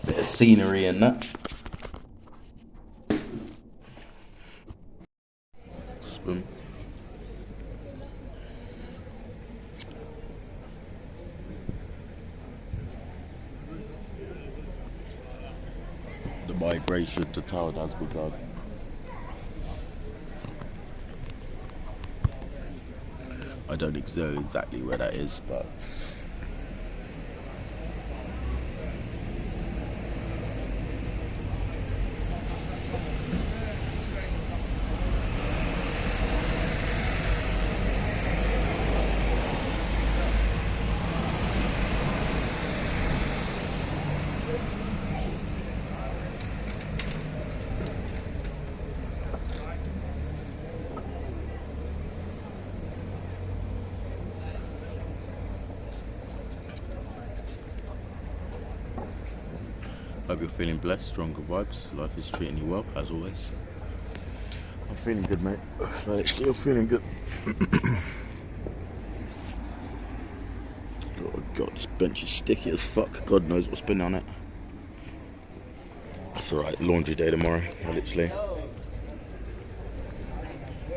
Bit of scenery and that. Spoon. The migration to town has begun. I don't know exactly where that is, but Hope you're feeling blessed, stronger vibes. Life is treating you well, as always. I'm feeling good, mate. Like, still feeling good. Oh god, this bench is sticky as fuck. God knows what's been on it. It's alright, laundry day tomorrow, literally.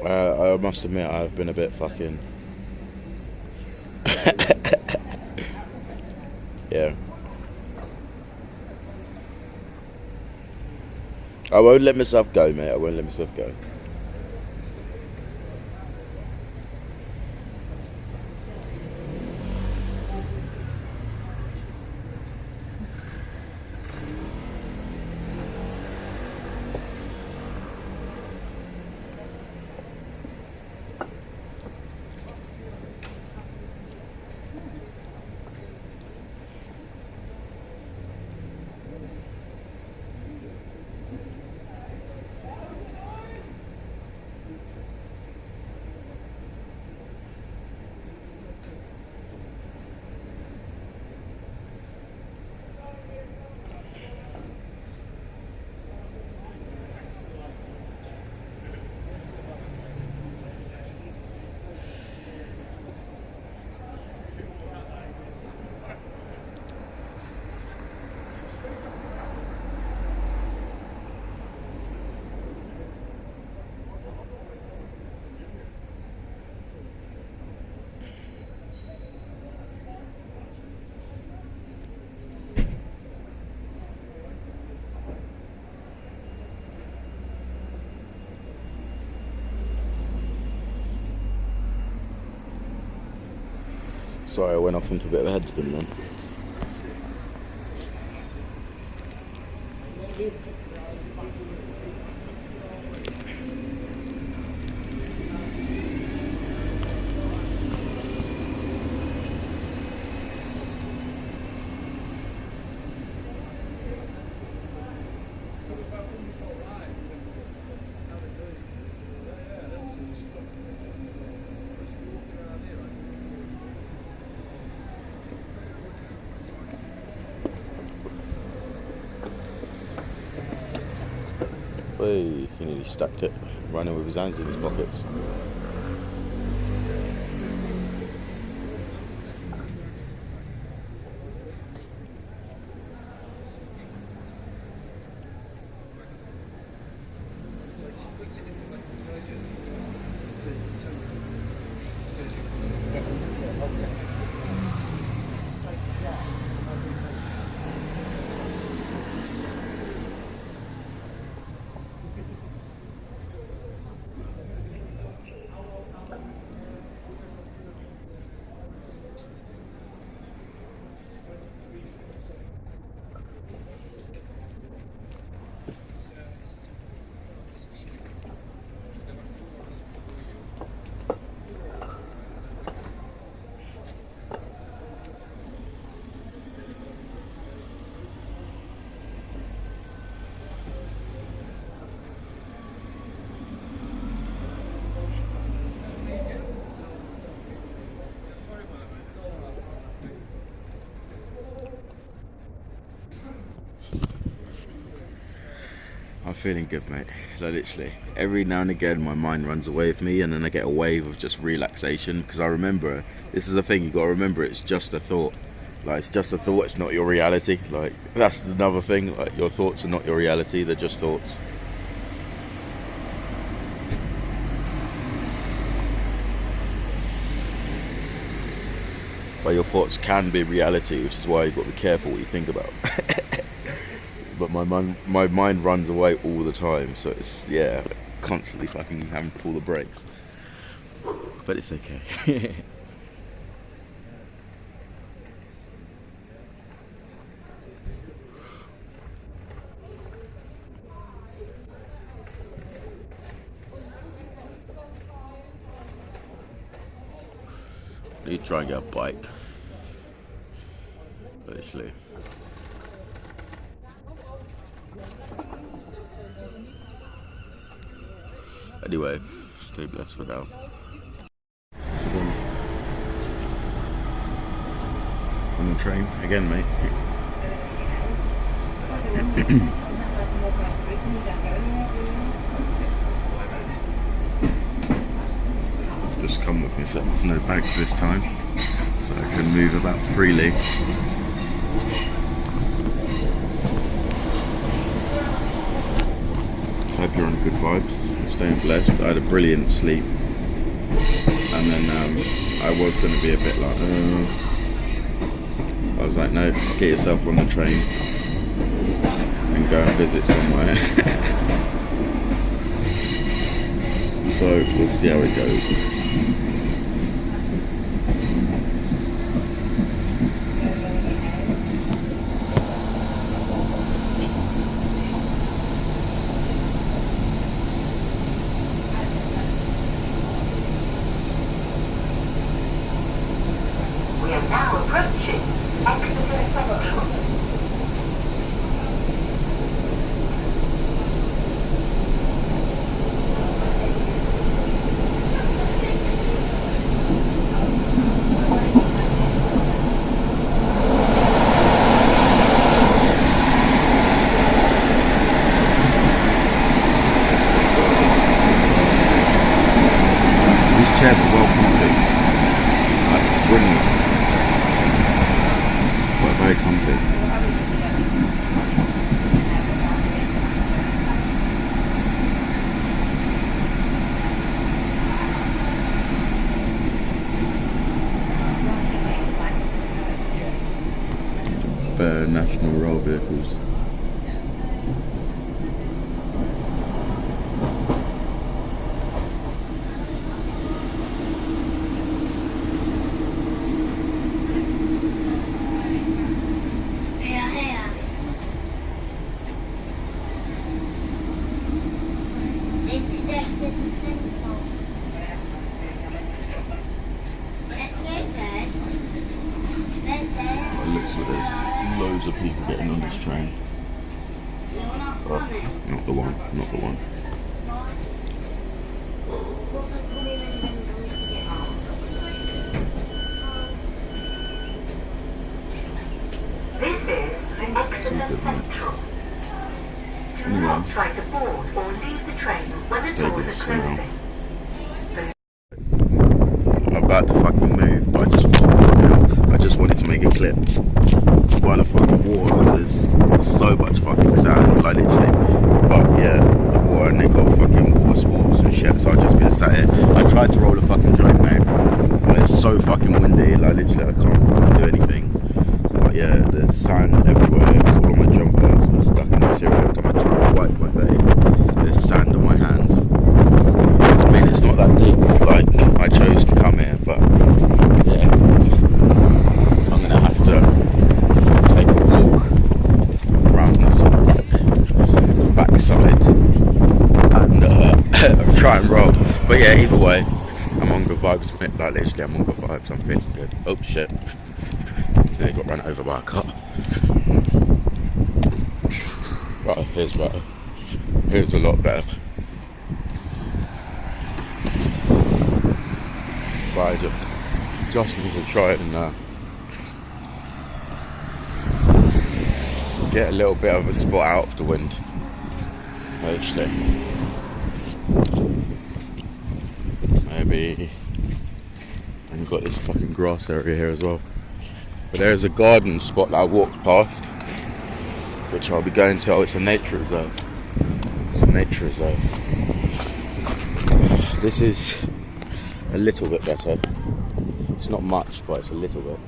I must admit, I've been a bit fucking... yeah. I won't let myself go, mate. I won't let myself go. Sorry, I went off into a bit of a headspin then. Hey, he nearly stacked it, running with his hands in his pockets. I'm feeling good, mate. Like, literally, every now and again my mind runs away with me and then I get a wave of just relaxation, because I remember, this is the thing, you got to remember, it's just a thought. Like, it's just a thought, it's not your reality. Like, that's another thing, like, your thoughts are not your reality, they're just thoughts. But your thoughts can be reality, which is why you've got to be careful what you think about. But my mind runs away all the time, so it's, yeah, constantly fucking having to pull the brakes. But it's okay. I need to try and get a bike, actually. Anyway, stay blessed for now. So then, on the train again, mate. Just come with myself, no bags this time, so I can move about freely. Hope you're on good vibes, staying blessed. I had a brilliant sleep, and then I was going to be a bit like, I was like, no, get yourself on the train and go and visit somewhere. So we'll see how it goes. Now approaching Exeter Central. These chairs are well comfy, like springy. Very comfy. For national rail vehicles. It looks like there's loads of people getting on this train. Oh, not the one, not the one. This is Exeter Central. Do not try to board or leave the train when the doors are closing. I'm about to fucking move, but I just wanted to make a clip while I fucking walk, because there's so much fucking sand, like literally. But yeah, the water, and they got fucking water sports and shit, so I've just been sat here. I tried to roll a fucking joint, mate, but it's so fucking windy, like literally I can't fucking do anything. But yeah, there's sand everywhere, it's all on my jumper, so I'm stuck in the material. Every time I try and wipe my face, there's sand on my hands. I mean, it's not that deep, like, I chose to come here, but yeah, I'm gonna have to take a walk around the sort of back side and try and roll. But yeah, either way, I'm on good vibes, like literally I'm on good vibes, I'm feeling good. Oh shit, nearly got run over by a car. Right, here's better. Here's a lot better. But I just need to try and get a little bit of a spot out of the wind, actually. Maybe, and you've got this fucking grass area here as well. But there's a garden spot that I walked past, which I'll be going to. Oh, it's a nature reserve. It's a nature reserve. This is a little bit better. It's not much, but it's a little bit.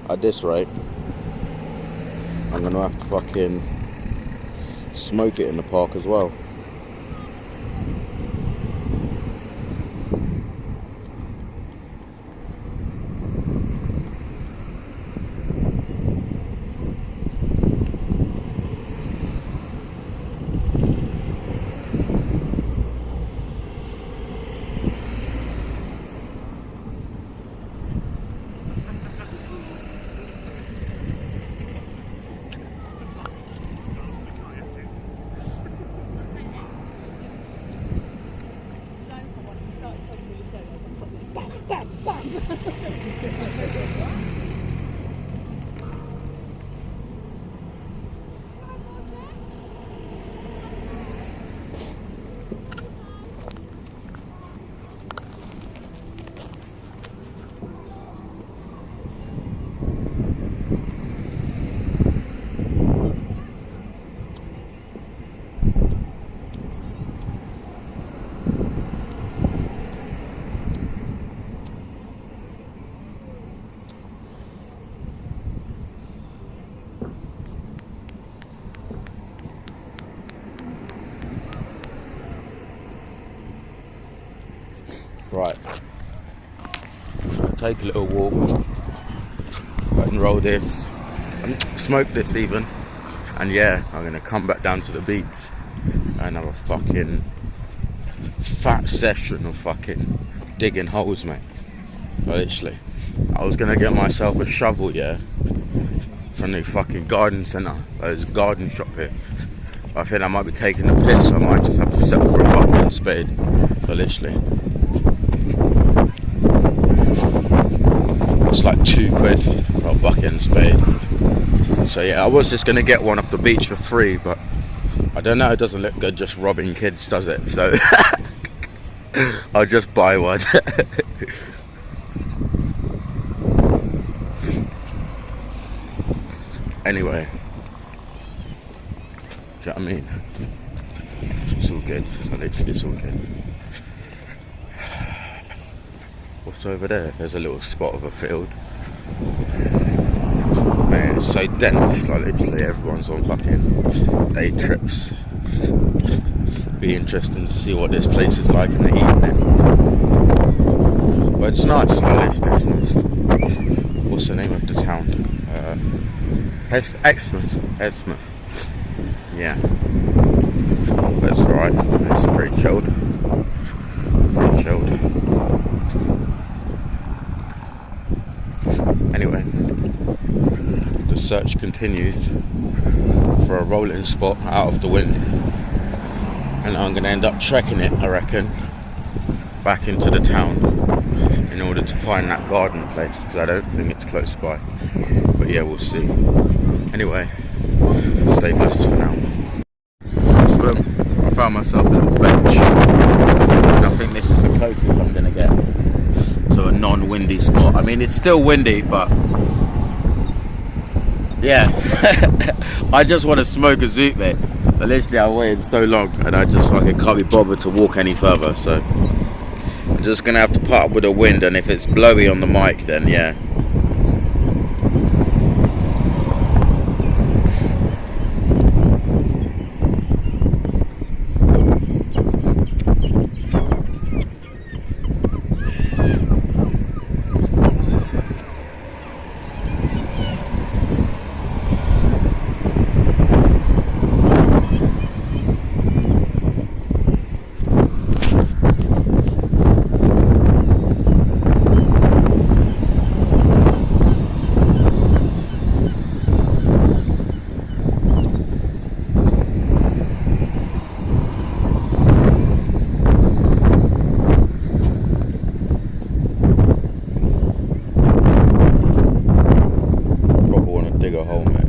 At this rate, I'm gonna have to fucking smoke it in the park as well. Right, take a little walk, unroll this, and smoke this even, and yeah, I'm gonna come back down to the beach and have a fucking fat session of fucking digging holes, mate. Literally, I was gonna get myself a shovel, yeah, from the fucking garden centre. There's a garden shop here. I think I might be taking the piss, so I might just have to settle for a bucket and spade. So literally, it's like £2 for a bucket and spade. So yeah, I was just gonna get one off the beach for free, but I don't know, it doesn't look good just robbing kids, does it? So I'll just buy one. Anyway, do you know what I mean? It's all good. Literally, it's all good. What's over there? There's a little spot of a field. Man, it's so dense. Like literally, everyone's on fucking day trips. Be interesting to see what this place is like in the evening. But it's nice. Like literally, it's nice. What's the name of the town? Exmouth. Yeah. But it's alright. It's pretty chilled. Anyway, the search continues for a rolling spot out of the wind, and I'm going to end up trekking it, I reckon, back into the town in order to find that garden place, because I don't think it's close by. But yeah, we'll see. Anyway, stay blessed for now. So boom, I found myself a little bench. I think this is the closest I'm going to get to a non-windy spot. I mean, it's still windy, but yeah. I just want to smoke a zoot, mate. But literally, I waited so long, and I just fucking can't be bothered to walk any further. So I'm just going to have to put up with the wind, and if it's blowy on the mic, then yeah. Dig a hole, mate.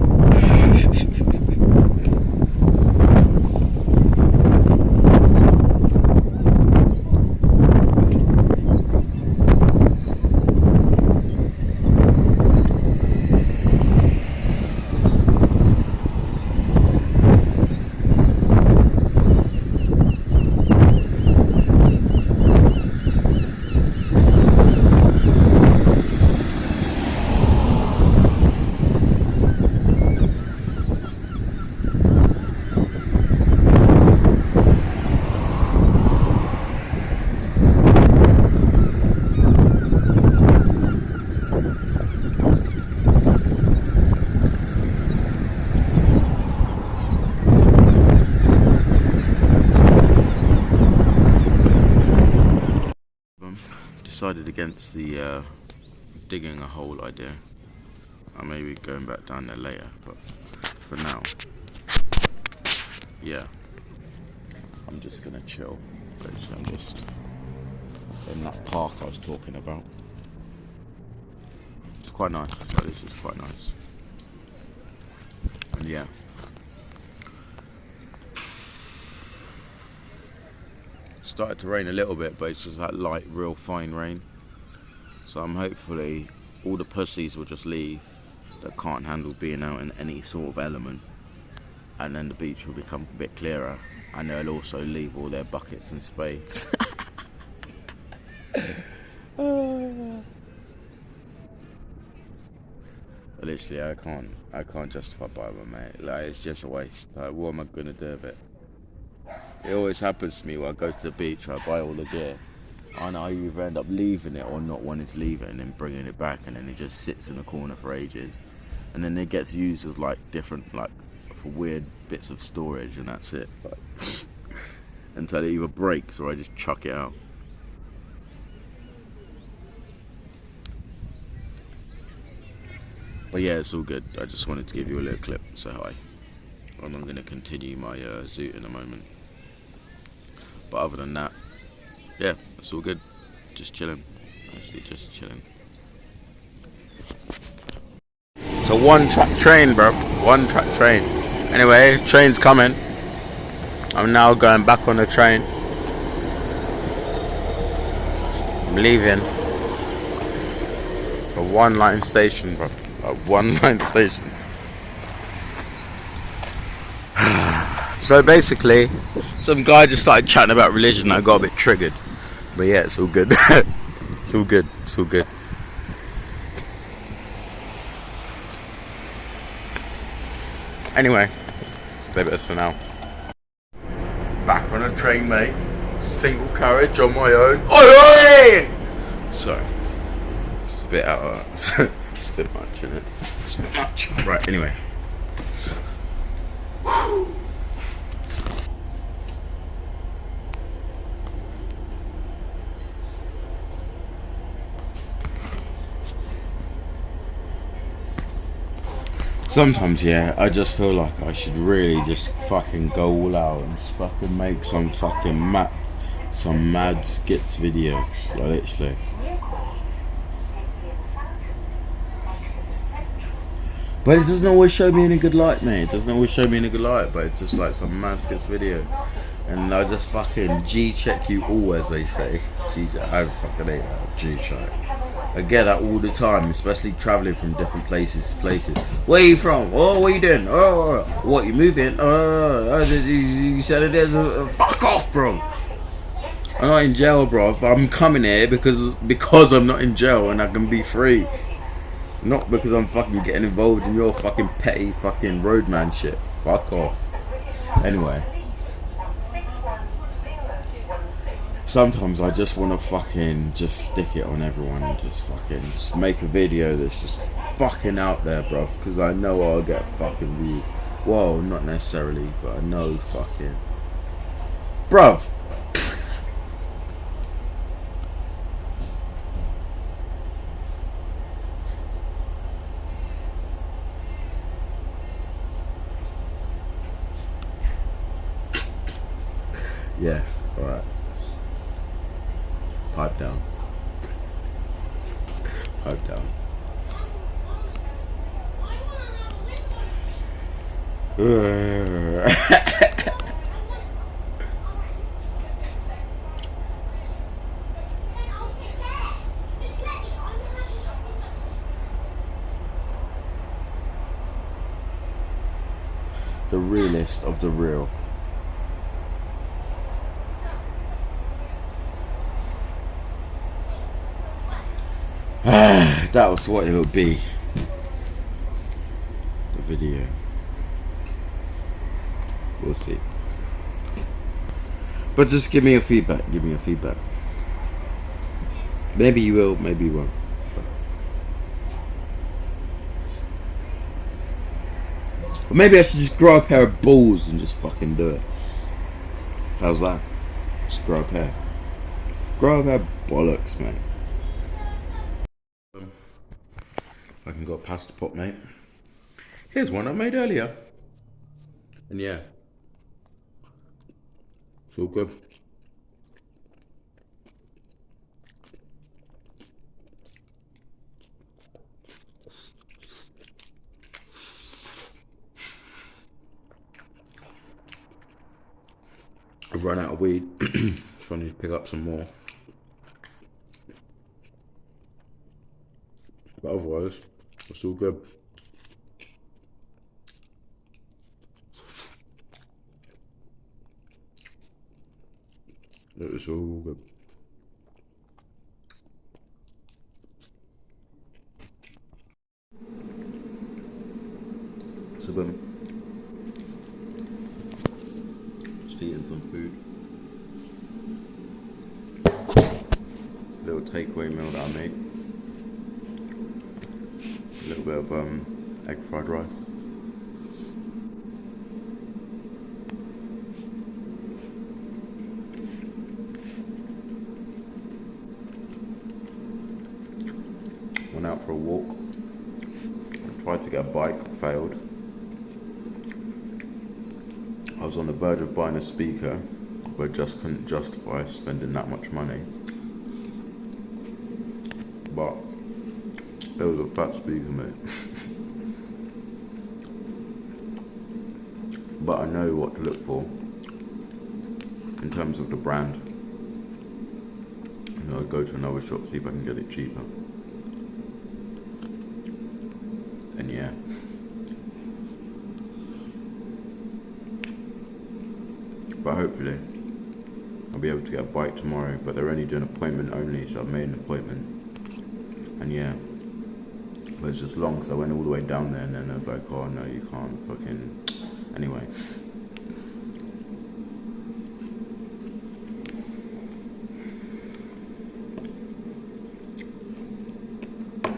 Decided against the digging a hole idea. I may be going back down there later, but for now, yeah, I'm just gonna chill. I'm just in that park I was talking about. quite nice. Like, this is quite nice. And yeah. Started to rain a little bit, but it's just that light, real fine rain. So I'm hopefully all the pussies will just leave that can't handle being out in any sort of element, and then the beach will become a bit clearer, and they'll also leave all their buckets and spades. Literally, I can't justify buying one, mate. Like, it's just a waste. Like, what am I gonna do with it? It always happens to me when I go to the beach, I buy all the gear, and I either end up leaving it or not wanting to leave it and then bringing it back, and then it just sits in the corner for ages. And then it gets used as like different, like for weird bits of storage, and that's it. But until it either breaks or I just chuck it out. But yeah, it's all good. I just wanted to give you a little clip, say hi. And I'm going to continue my zoot in a moment. But other than that, yeah, it's all good. Just chilling. Actually, just chilling. So one track train, bro. One track train. Anyway, train's coming. I'm now going back on the train. I'm leaving. It's a one-line station, bro. A one-line station. So basically, some guy just started chatting about religion and I got a bit triggered. But yeah, it's all good. It's all good. It's all good. Anyway, leave it for now. Back on a train, mate. Single carriage on my own. Oi! Sorry. It's a bit out of... It's a bit much, isn't it? It's a bit much. Right, anyway. Sometimes, yeah, I just feel like I should really just fucking go all out and just fucking make some fucking mad skits video, like literally. But it doesn't always show me in a good light, mate. It doesn't always show me in a good light, but it's just like some mad skits video. And I just fucking G-check you all, as they say. I fucking hate that, G-check. I get that all the time, especially travelling from different places to places. Where are you from? Oh, what are you doing? Oh, what, you moving? Oh, you said it is. Fuck off, bro. I'm not in jail, bro. But I'm coming here because I'm not in jail and I can be free. Not because I'm fucking getting involved in your fucking petty fucking roadman shit. Fuck off. Anyway. Sometimes I just want to fucking just stick it on everyone and just make a video that's just fucking out there, bro. Because I know I'll get fucking views. Well, not necessarily, but I know fucking... Bruv. Yeah, alright. Pipe down. Pipe down. The realest of the real. That was what it would be. The video. We'll see. But just give me a feedback. Give me a feedback. Maybe you will, maybe you won't. Or maybe I should just grow a pair of balls and just fucking do it. How's that? Just grow a pair. Grow a pair of bollocks, mate. I can go past the pot, mate. Here's one I made earlier. And yeah. It's all good. I've run out of weed, so I need to pick up some more. But otherwise, it's all good. It's all good. So boom. Just eating some food. Little takeaway meal that I made. A little bit of egg fried rice. Went out for a walk. I tried to get a bike, failed. I was on the verge of buying a speaker, but just couldn't justify spending that much money. But it was a fat speaker, mate. But I know what to look for in terms of the brand. And I'll go to another shop, see if I can get it cheaper. And yeah. But hopefully I'll be able to get a bike tomorrow, but they're only doing appointment only, so I've made an appointment. And yeah, but it's just long, so I went all the way down there and then I was like, oh no, you can't fucking, anyway.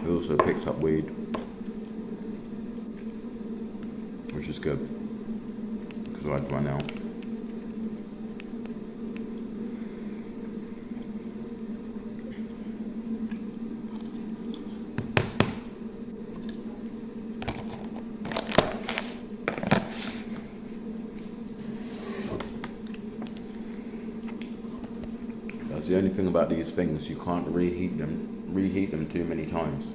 We also picked up weed, which is good, because I'd run out. That's the only thing about these things, you can't reheat them too many times.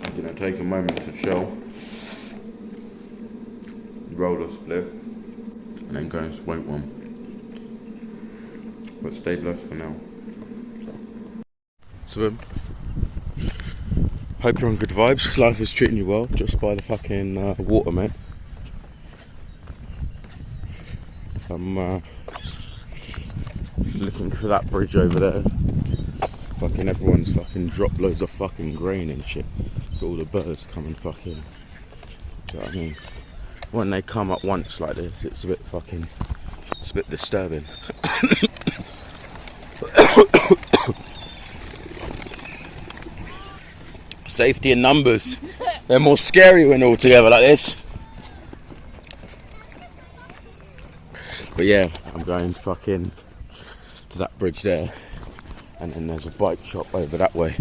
I'm gonna take a moment to chill, roll a spliff, and then go and smoke one. But stay blessed for now. So, hope you're on good vibes. Life is treating you well. Just by the fucking water, mate. I'm looking for that bridge over there. Fucking everyone's fucking dropped loads of fucking grain and shit. So all the birds come and fucking, do you know what I mean? When they come at once like this, it's a bit fucking, it's a bit disturbing. Safety in numbers. They're more scary when all together like this. But yeah, I'm going fucking to that bridge there. And then there's a bike shop over that way,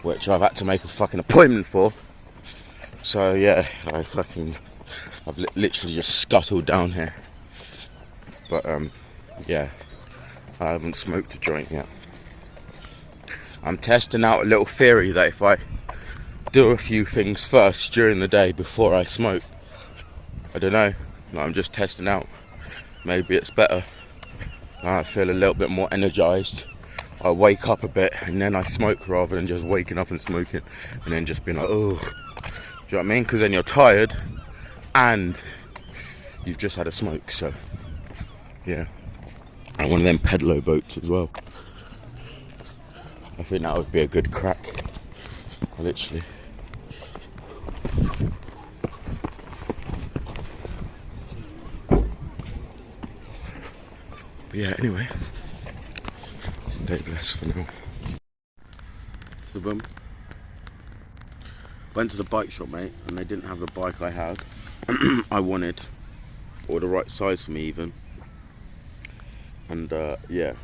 which I've had to make a fucking appointment for. So yeah, I've literally just scuttled down here. But yeah, I haven't smoked a joint yet. I'm testing out a little theory that if I do a few things first during the day before I smoke, I don't know, I'm just testing out. Maybe it's better. I feel a little bit more energized. I wake up a bit and then I smoke rather than just waking up and smoking and then just being like, oh, do you know what I mean? Because then you're tired and you've just had a smoke. So yeah, and one of them pedalo boats as well. I think that would be a good crack, literally. But yeah, anyway, stay blessed for now. So Went to the bike shop, mate, and they didn't have the bike I had. I wanted, or the right size for me even. And yeah.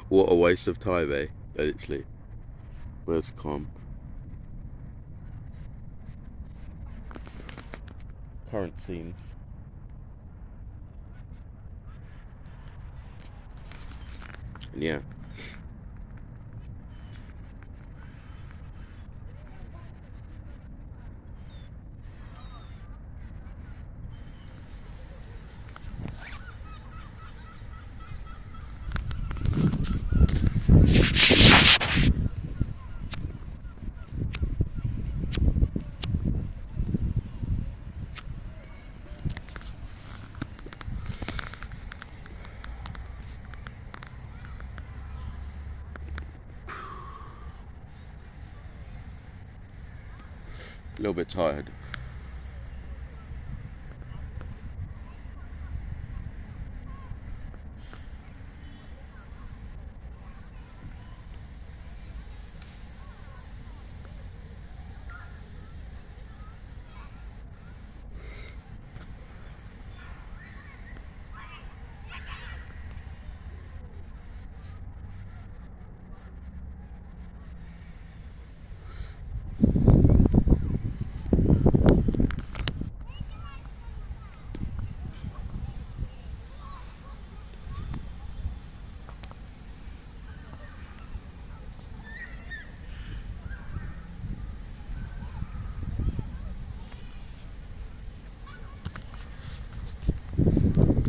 What a waste of time, eh? Literally. Where's Calm? Current scenes. And yeah. A little bit tired.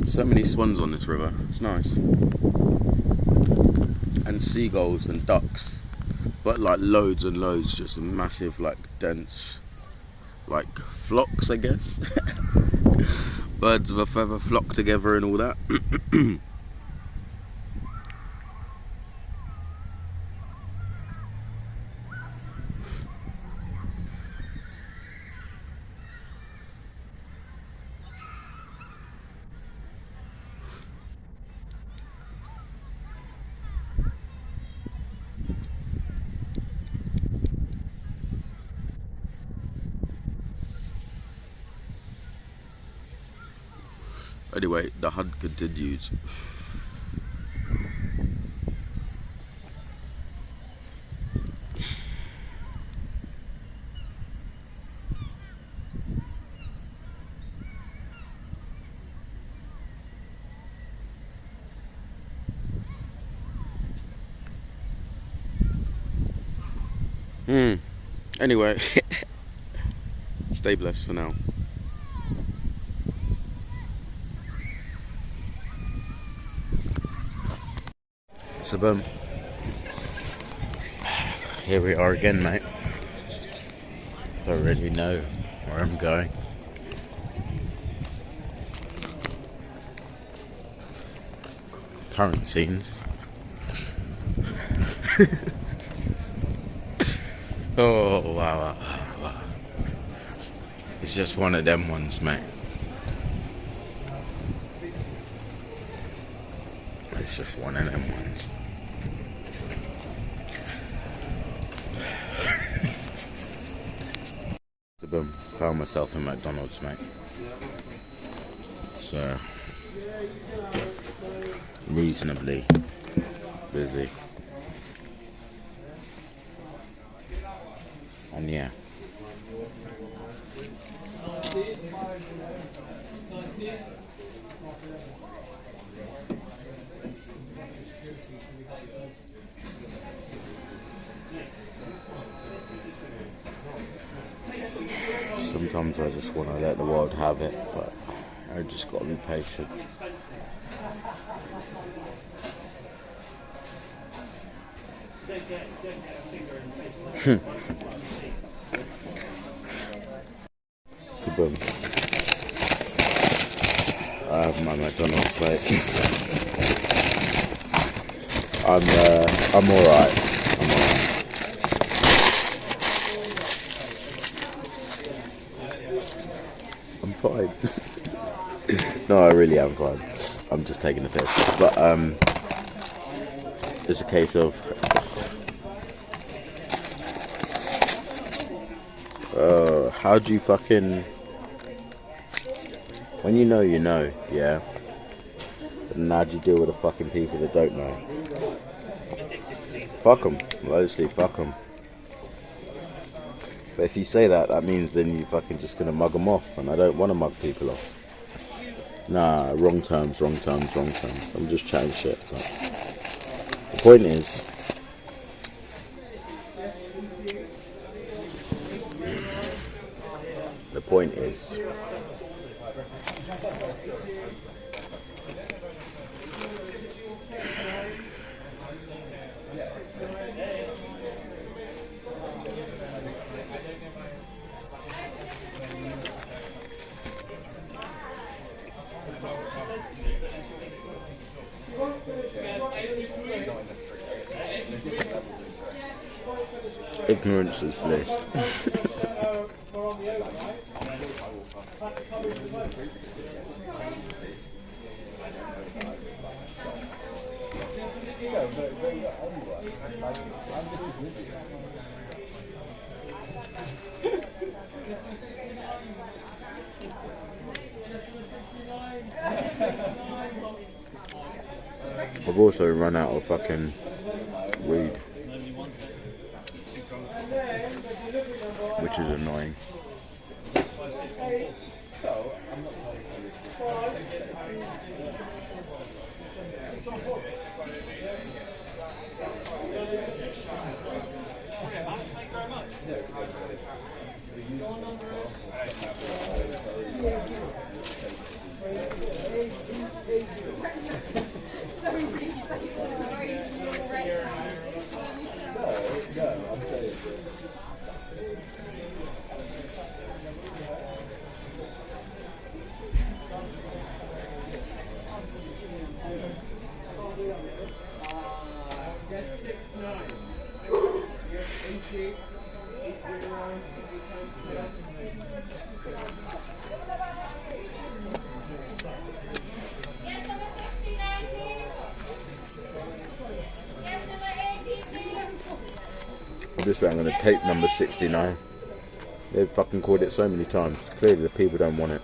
So many swans on this river, it's nice. And seagulls and ducks, but like loads and loads, just massive, like dense, like flocks, I guess. Birds of a feather flock together and all that. Anyway, the hunt continues. Anyway, stay blessed for now. So here we are again, mate. Don't really know where I'm going. Current scenes. Oh wow. It's just one of them ones, mate. It's just one of them ones. So boom, found myself in McDonald's, mate. It's reasonably busy. And yeah. Sometimes I just want to let the world have it, but I just got to be patient. So boom. I have my McDonald's, mate. I'm alright. I'm fine. No, I really am fine. I'm just taking the piss. But it's a case of How do you fucking... When you know, yeah? And how do you deal with the fucking people that don't know? Fuck them. Mostly, fuck them. But if you say that, that means then you fucking just gonna mug them off. And I don't want to mug people off. Nah, wrong terms. I'm just chatting shit. But the point is... ignorance is bliss. I've also run out of fucking weed, which is annoying. Obviously I'm going to tape number 69. They've fucking called it so many times. Clearly the people don't want it.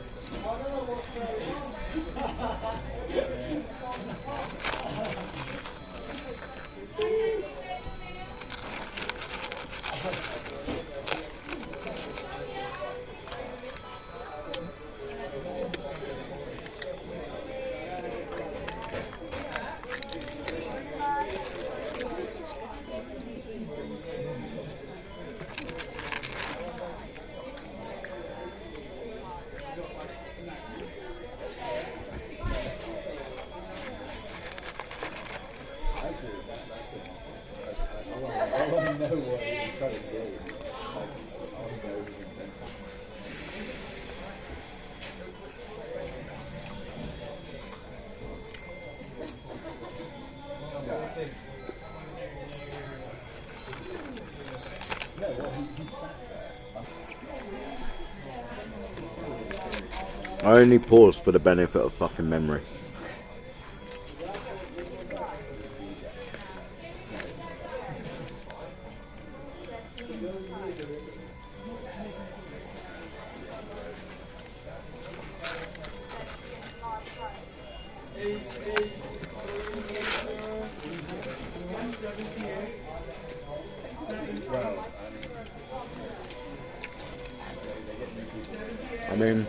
I only paused for the benefit of fucking memory. I mean,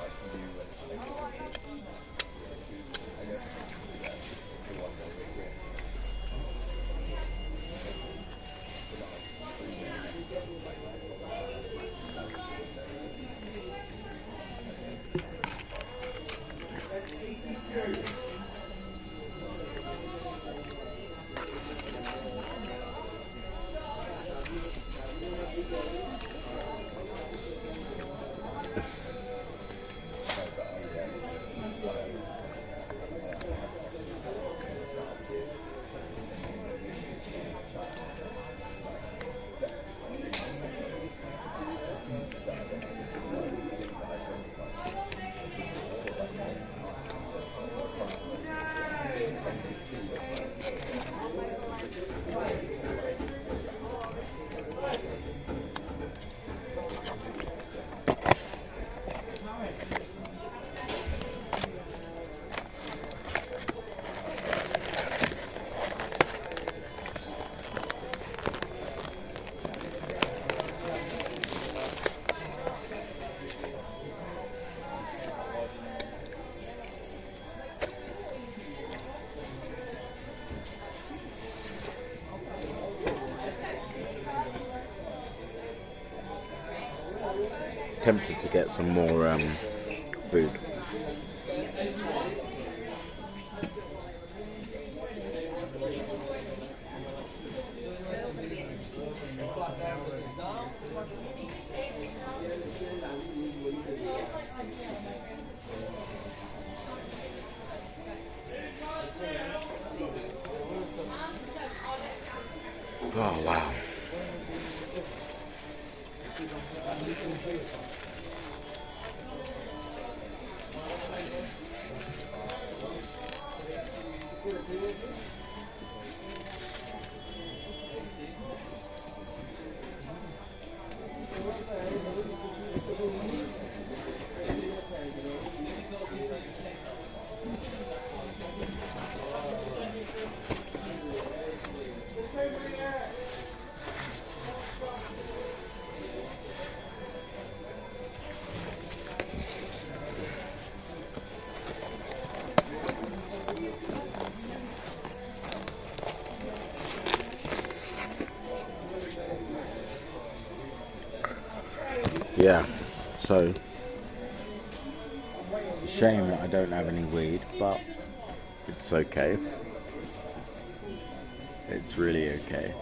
Tempted to get some more food. Oh wow. Yeah, so it's a shame that I don't have any weed, but it's okay. It's really okay.